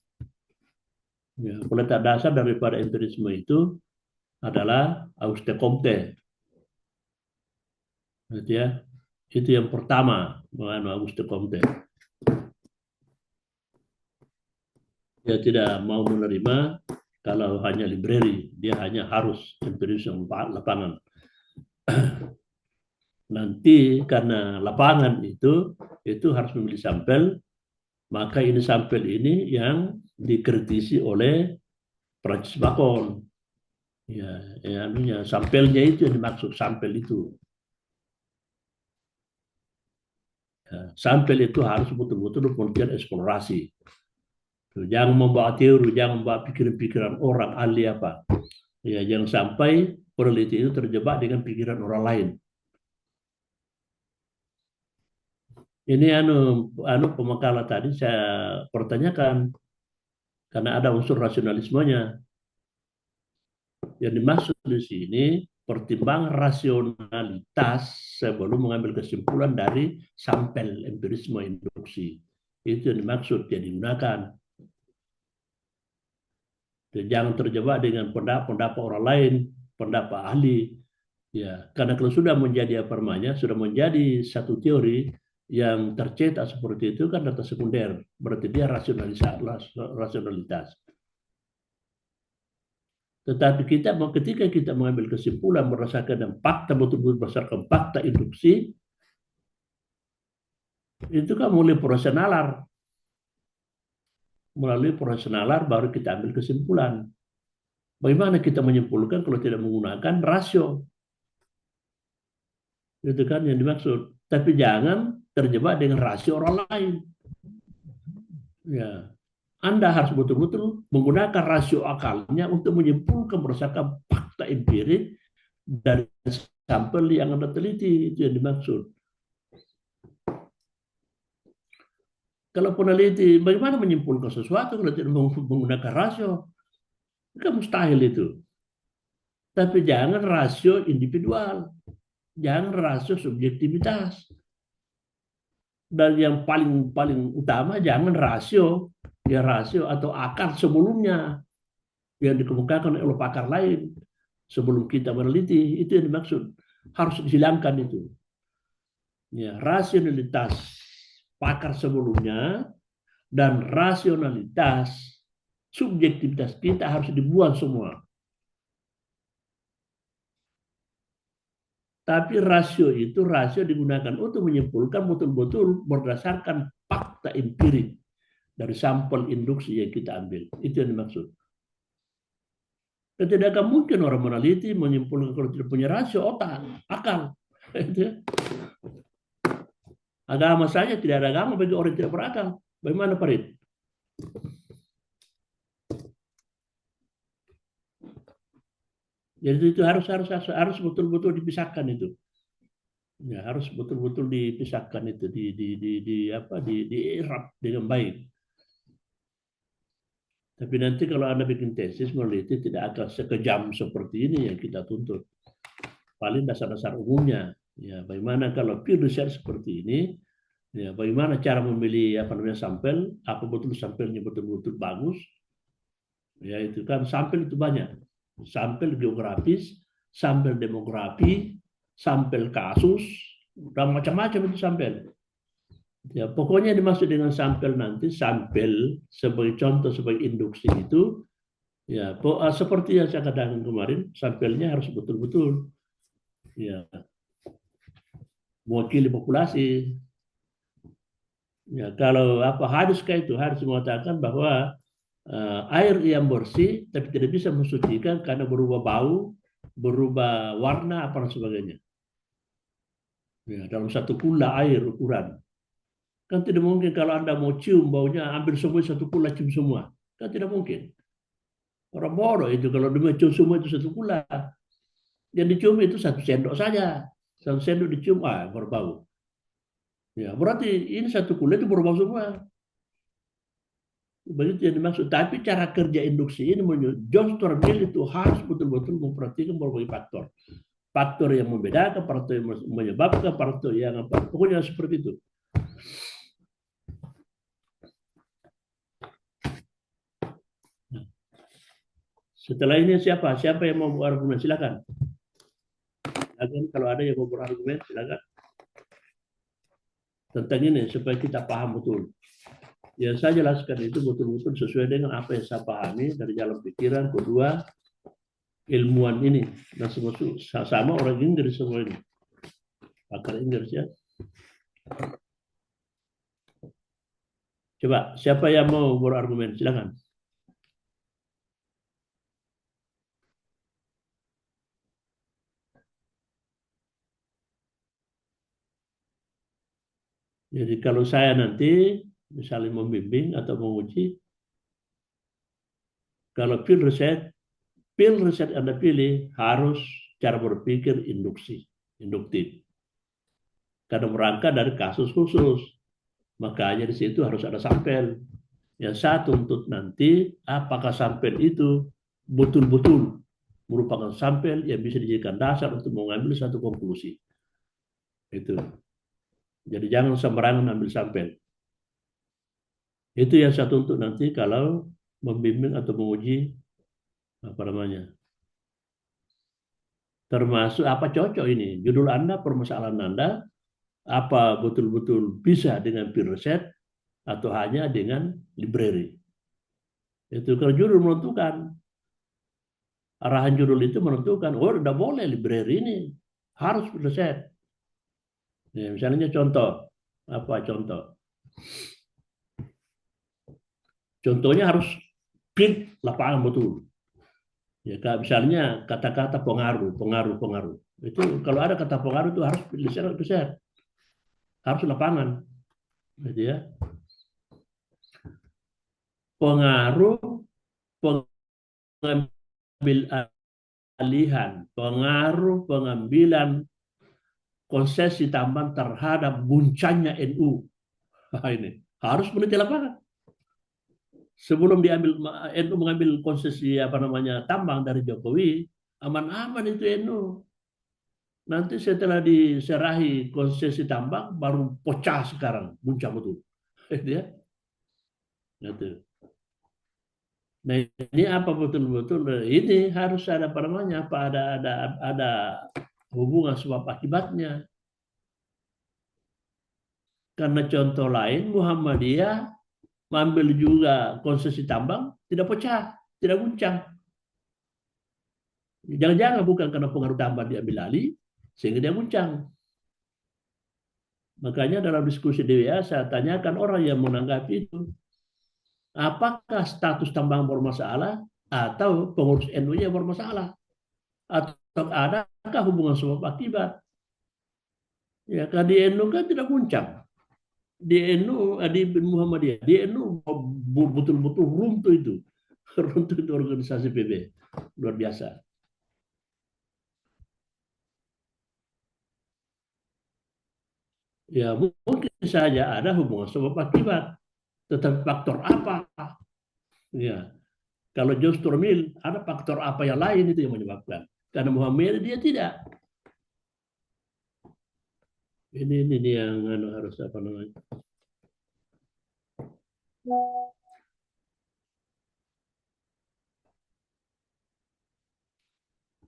Ya, peletak dasar daripada empirisme itu adalah Auguste Comte, gitu ya. Itu yang pertama, Auguste Comte. Dia tidak mau menerima kalau hanya library, dia hanya harus empirisme lapangan. Nanti karena lapangan itu harus memilih sampel, maka ini sampel ini yang dikritisi oleh Francis Bacon. Ya, sampelnya itu yang dimaksud sampel itu. Ya, sampel itu harus betul-betul penelitian eksplorasi. Jangan membawa teori, jangan membawa pikiran-pikiran orang ahli apa. Ya, jangan sampai peneliti itu terjebak dengan pikiran orang lain. Ini pemakalan tadi saya pertanyakan, karena ada unsur rasionalismenya. Yang dimaksud di sini pertimbangan rasionalitas sebelum mengambil kesimpulan dari sampel empirisme induksi. Itu yang dimaksud, yang digunakan. Jangan terjebak dengan pendapat orang lain, pendapat ahli. Ya, karena kalau sudah menjadi apa namanya, sudah menjadi satu teori yang tercetak seperti itu kan data sekunder, berarti dia rasionalitas. Tetapi ketika kita mengambil kesimpulan berdasarkan fakta, betul-betul berdasarkan fakta induksi, itu kan melalui proses nalar baru kita ambil kesimpulan. Bagaimana kita menyimpulkan kalau tidak menggunakan rasio? Itu kan yang dimaksud. Tapi jangan terjebak dengan rasio orang lain. Ya, Anda harus betul-betul menggunakan rasio akalnya untuk menyimpulkan berdasarkan fakta empirik dari sampel yang Anda teliti. Itu yang dimaksud. Kalau peneliti, bagaimana menyimpulkan sesuatu kalau tidak menggunakan rasio? Itu mustahil itu. Tapi jangan rasio individual. Jangan rasio subjektivitas. Dan yang paling utama jangan rasio atau akar sebelumnya yang dikemukakan oleh pakar lain sebelum kita meneliti. Itu yang dimaksud. Harus dihilangkan itu. Ya, rasionalitas pakar sebelumnya dan rasionalitas subjektivitas kita harus dibuang semua. Tapi rasio digunakan untuk menyimpulkan betul-betul berdasarkan fakta empirik dari sampel induksi yang kita ambil. Itu yang dimaksud. Tidak akan mungkin orang meneliti menyimpulkan kalau tidak punya rasio akal. Agama saja tidak ada agama bagi orang yang tidak berakal. Bagaimana Farid? Jadi itu harus betul-betul dipisahkan itu. Ya, harus betul-betul dipisahkan itu diirab dengan baik. Tapi nanti kalau Anda bikin tesis meneliti tidak akan sekejam seperti ini yang kita tuntut. Paling dasar-dasar umumnya. Ya, bagaimana kalau field research seperti ini? Ya, bagaimana cara memilih sampel? Apa betul sampelnya betul-betul bagus? Ya, itu kan sampel itu banyak. Sampel geografis, sampel demografi, sampel kasus, dan macam-macam itu sampel. Ya, pokoknya dimaksud dengan sampel nanti, sampel sebagai contoh, sebagai induksi itu, ya seperti yang saya katakan kemarin, sampelnya harus betul-betul ya mewakili populasi. Ya, kalau hadis itu harus mengatakan bahwa air yang bersih tapi tidak bisa mensucikan karena berubah bau, berubah warna apa dan sebagainya. Ya, dalam satu kula air ukuran. Kan tidak mungkin kalau Anda mau cium baunya ambil semua satu kula cium semua. Kan tidak mungkin. Orang bodoh itu kalau dia cium semua itu satu kula. Yang dicium itu satu sendok saja. Satu sendok dicium berbau. Ya, berarti ini satu kula itu berbau semua. Begitu yang dimaksud. Tapi cara kerja induksi ini John Stuart Mill itu harus betul-betul memperhatikan berbagai faktor. Faktor yang membedakan, faktor yang menyebabkan, faktor yang apa. Pokoknya seperti itu. Setelah ini siapa yang mau berargumen? Silakan. Kalau ada yang mau berargumen, silakan. Tentang ini supaya kita paham betul. Yang saya jelaskan itu betul-betul sesuai dengan apa yang saya pahami dari jalan pikiran kedua ilmuwan ini. Dan semua sama orang Inggris semua ini. Pakar Inggris ya. Coba, siapa yang mau berargumen? Silakan. Jadi kalau saya nanti misalnya membimbing atau menguji, kalau field research Anda pilih harus cara berpikir induktif. Karena berangkat dari kasus khusus, makanya di situ harus ada sampel. Yang saya tuntut nanti apakah sampel itu betul-betul merupakan sampel yang bisa dijadikan dasar untuk mengambil satu konklusi. Itu. Jadi jangan sembarangan ambil sampel. Itu yang saya tuntut nanti kalau membimbing atau menguji apa namanya. Termasuk apa cocok ini? Judul Anda, permasalahan Anda, apa betul-betul bisa dengan peer research atau hanya dengan library. Itu kalau judul menentukan. Arahan judul itu menentukan, oh udah boleh library ini. Harus peer research. Ya, misalnya contoh. Apa contoh? Contohnya harus print lapangan betul. Ya, misalnya kata-kata pengaruh. Itu kalau ada kata pengaruh itu harus riset, harus lapangan, gitu ya. Pengaruh, pengambil alihan, pengaruh pengambilan konsesi tambahan terhadap guncangnya NU. Nah, ini harus meneliti lapangan. Sebelum diambil NU mengambil konsesi tambang dari Jokowi, aman-aman itu NU. Nanti setelah diserahi konsesi tambang baru pecah sekarang, muncul betul. Ya. Gitu. Nah, ini apa betul-betul ini harus ada ada hubungan sebab akibatnya. Karena contoh lain Muhammadiyah mengambil juga konsesi tambang, tidak pecah, tidak guncang. Jangan-jangan bukan karena pengaruh tambang diambil alih, sehingga dia guncang. Makanya dalam diskusi DWA saya tanyakan orang yang menanggapi itu, apakah status tambang bermasalah atau pengurus NU-nya bermasalah? Atau adakah hubungan sebab akibat? Ya, kan di NU kan tidak guncang. Di NU, di Muhammadiyah, di NU betul-betul runtuh itu. Runtuh itu organisasi PB. Luar biasa. Ya, mungkin saja ada hubungan sebab akibat. Tetapi faktor apa? Ya, kalau Jos Turmil, ada faktor apa yang lain itu yang menyebabkan. Karena Muhammadiyah dia tidak. Ini yang harus apa namanya?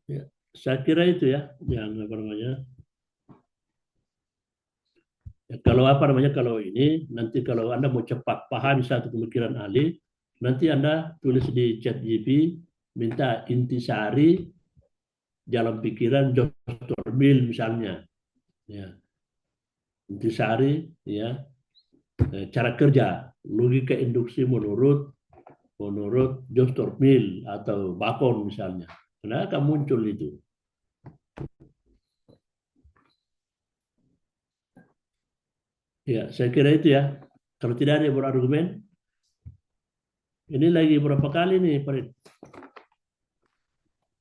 Ya, saya kira itu ya yang apa namanya. Ya, kalau ini nanti kalau Anda mau cepat paham satu pemikiran ahli, nanti Anda tulis di ChatGPT minta intisari jalan pikiran Dr. Bill misalnya. Ya. Intisari ya cara kerja logika induksi menurut Dr. Mill atau Bacon misalnya. Karena akan muncul itu. Ya, saya kira itu ya. Kalau tidak ada yang berargumen, ini lagi berapa kali nih, Farid?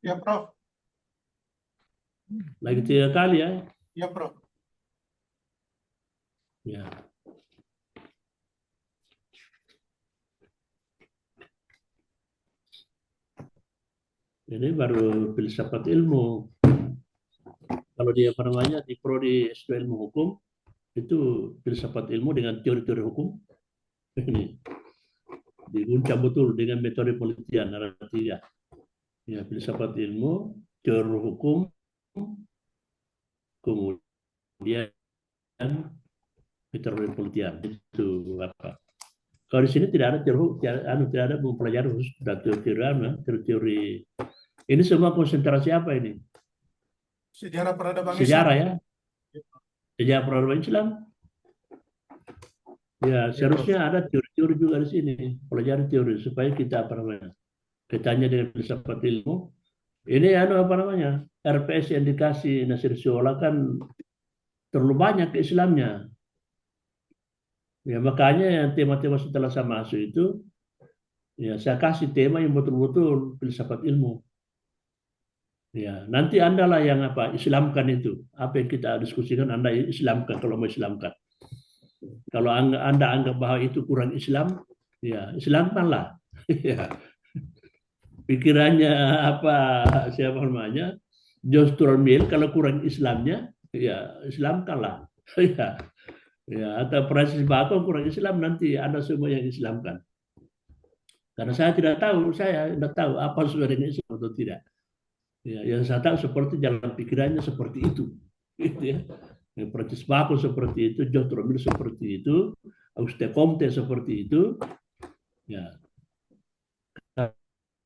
Ya, Prof. Lagi 3 kali ya? Ya, Prof. Ya. Ini baru filsafat ilmu. Kalau dia di prodi S2 ilmu hukum, itu filsafat ilmu dengan teori-teori hukum. Ini diguncang betul dengan metode penelitian ada 3. Ya, filsafat ilmu, teori hukum, kemudian metode penelitian. Itu apa? Kalau di sini tidak ada mempelajari khusus teori. Ini semua konsentrasi apa ini? Sejarah peradaban Sejarah Islam. ya. Sejarah peradaban Islam. Ya, seharusnya ada teori-teori juga di sini. Pelajari teori supaya kita kitanya dengan filsafat ilmu. Ini RPS yang dikasih Nasir Siola kan terlalu banyak ke Islamnya. Ya, makanya yang tema-tema setelah saya masuk itu, ya saya kasih tema yang betul-betul filsafat ilmu. Ya, nanti Anda lah yang Islamkan itu. Apa yang kita diskusikan Anda Islamkan kalau mau Islamkan. Kalau Anda anggap bahwa itu kurang Islam, Ya, Islamkanlah. Ya, pikirannya apa, siapa namanya, John Stuart Mill, kalau kurang Islamnya, ya Islamkanlah. Ya, ya, atau Francis Bacon kurang Islam, nanti Anda semua yang Islamkan. Karena saya tidak tahu apa sesuai dengan Islam atau tidak. Ya, yang saya tahu seperti jalan pikirannya seperti itu. Gitu ya. Francis Bacon seperti itu, John Stuart Mill seperti itu, Auguste Comte seperti itu. Ya,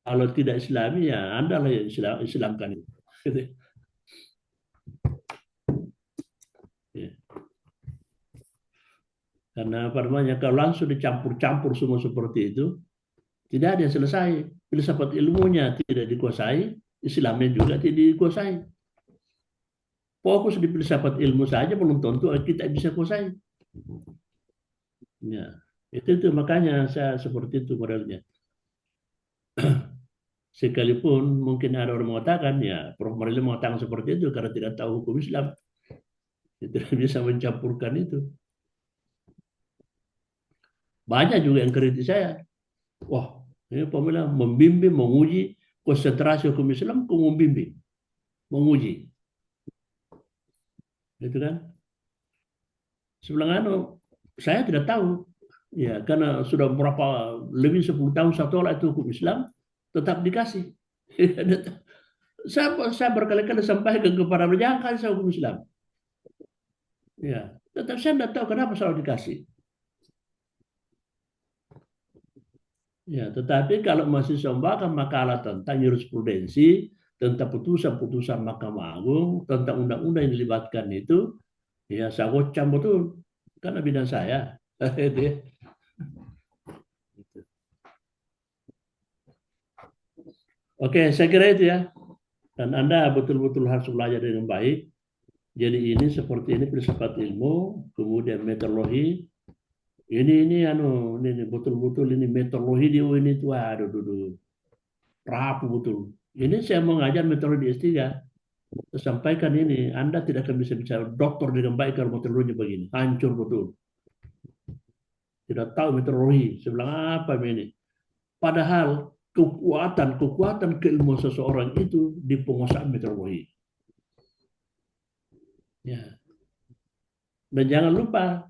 kalau tidak Islami, ya Anda lah yang Islamkan itu. Gitu. Ya. Karena apa namanya, kalau langsung dicampur-campur semua seperti itu, tidak ada yang selesai. Filsafat ilmunya tidak dikuasai, Islamnya juga tidak dikuasai. Fokus di filsafat ilmu saja belum tentu kita bisa kuasai. Ya, itu makanya saya seperti itu modelnya. Sekalipun mungkin ada orang mengatakan, ya Prof. Marili mengatakan seperti itu karena tidak tahu hukum Islam. Dia tidak bisa mencampurkan itu. Banyak juga yang kritik saya. Wah, ini pemilah membimbing, menguji konsentrasi hukum Islam, membimbing, menguji. Gitu kan? Sebelah saya tidak tahu. Ya, karena sudah lebih 10 tahun saya tolak itu hukum Islam, tetap dikasih. Saya berkali-kali sampaikan kepada mereka, jangan kasih saya hukum Islam. Ya, tetap saya tidak tahu kenapa selalu dikasih. Ya, tetapi kalau masih membacakan makalah tentang jurisprudensi, tentang putusan-putusan Mahkamah Agung, tentang undang-undang yang dilibatkan itu, ya saya gocam betul, karena bidang saya. Oke, saya kira itu ya. Dan Anda betul-betul harus belajar dengan baik. Jadi ini seperti ini filsafat ilmu, kemudian metodologi. Ini betul-betul ini metodologi di UIN itu, aduh, rapuh betul. Ini saya mengajar metodologi S3. Saya sampaikan ini, Anda tidak akan bisa bicara dokter dengan baik kalau metodologinya begini. Hancur betul. Tidak tahu metodologi, sebelah apa ini. Padahal kekuatan keilmuan seseorang itu di penguasaan metodologi. Ya. Dan jangan lupa,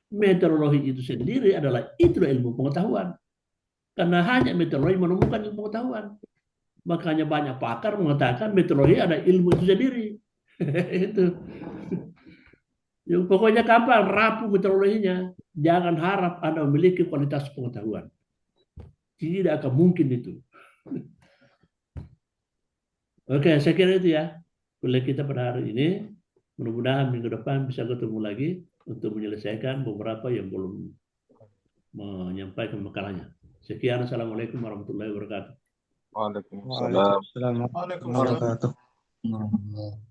metodologi itu sendiri adalah ilmu pengetahuan. Karena hanya metodologi menemukan ilmu pengetahuan. Makanya banyak pakar mengatakan metodologi ada ilmu itu sendiri. Itu. Pokoknya kapan rapuh metodologinya, jangan harap Anda memiliki kualitas pengetahuan. Tidak akan mungkin itu. Oke, saya kira itu ya. Kuliah kita pada hari ini. Mudah-mudahan minggu depan bisa ketemu lagi untuk menyelesaikan beberapa yang belum menyampaikan makalahnya. Sekian, assalamualaikum warahmatullahi wabarakatuh. Waalaikumsalam. Waalaikumsalam warahmatullahi Waalaikumsalam. wabarakatuh.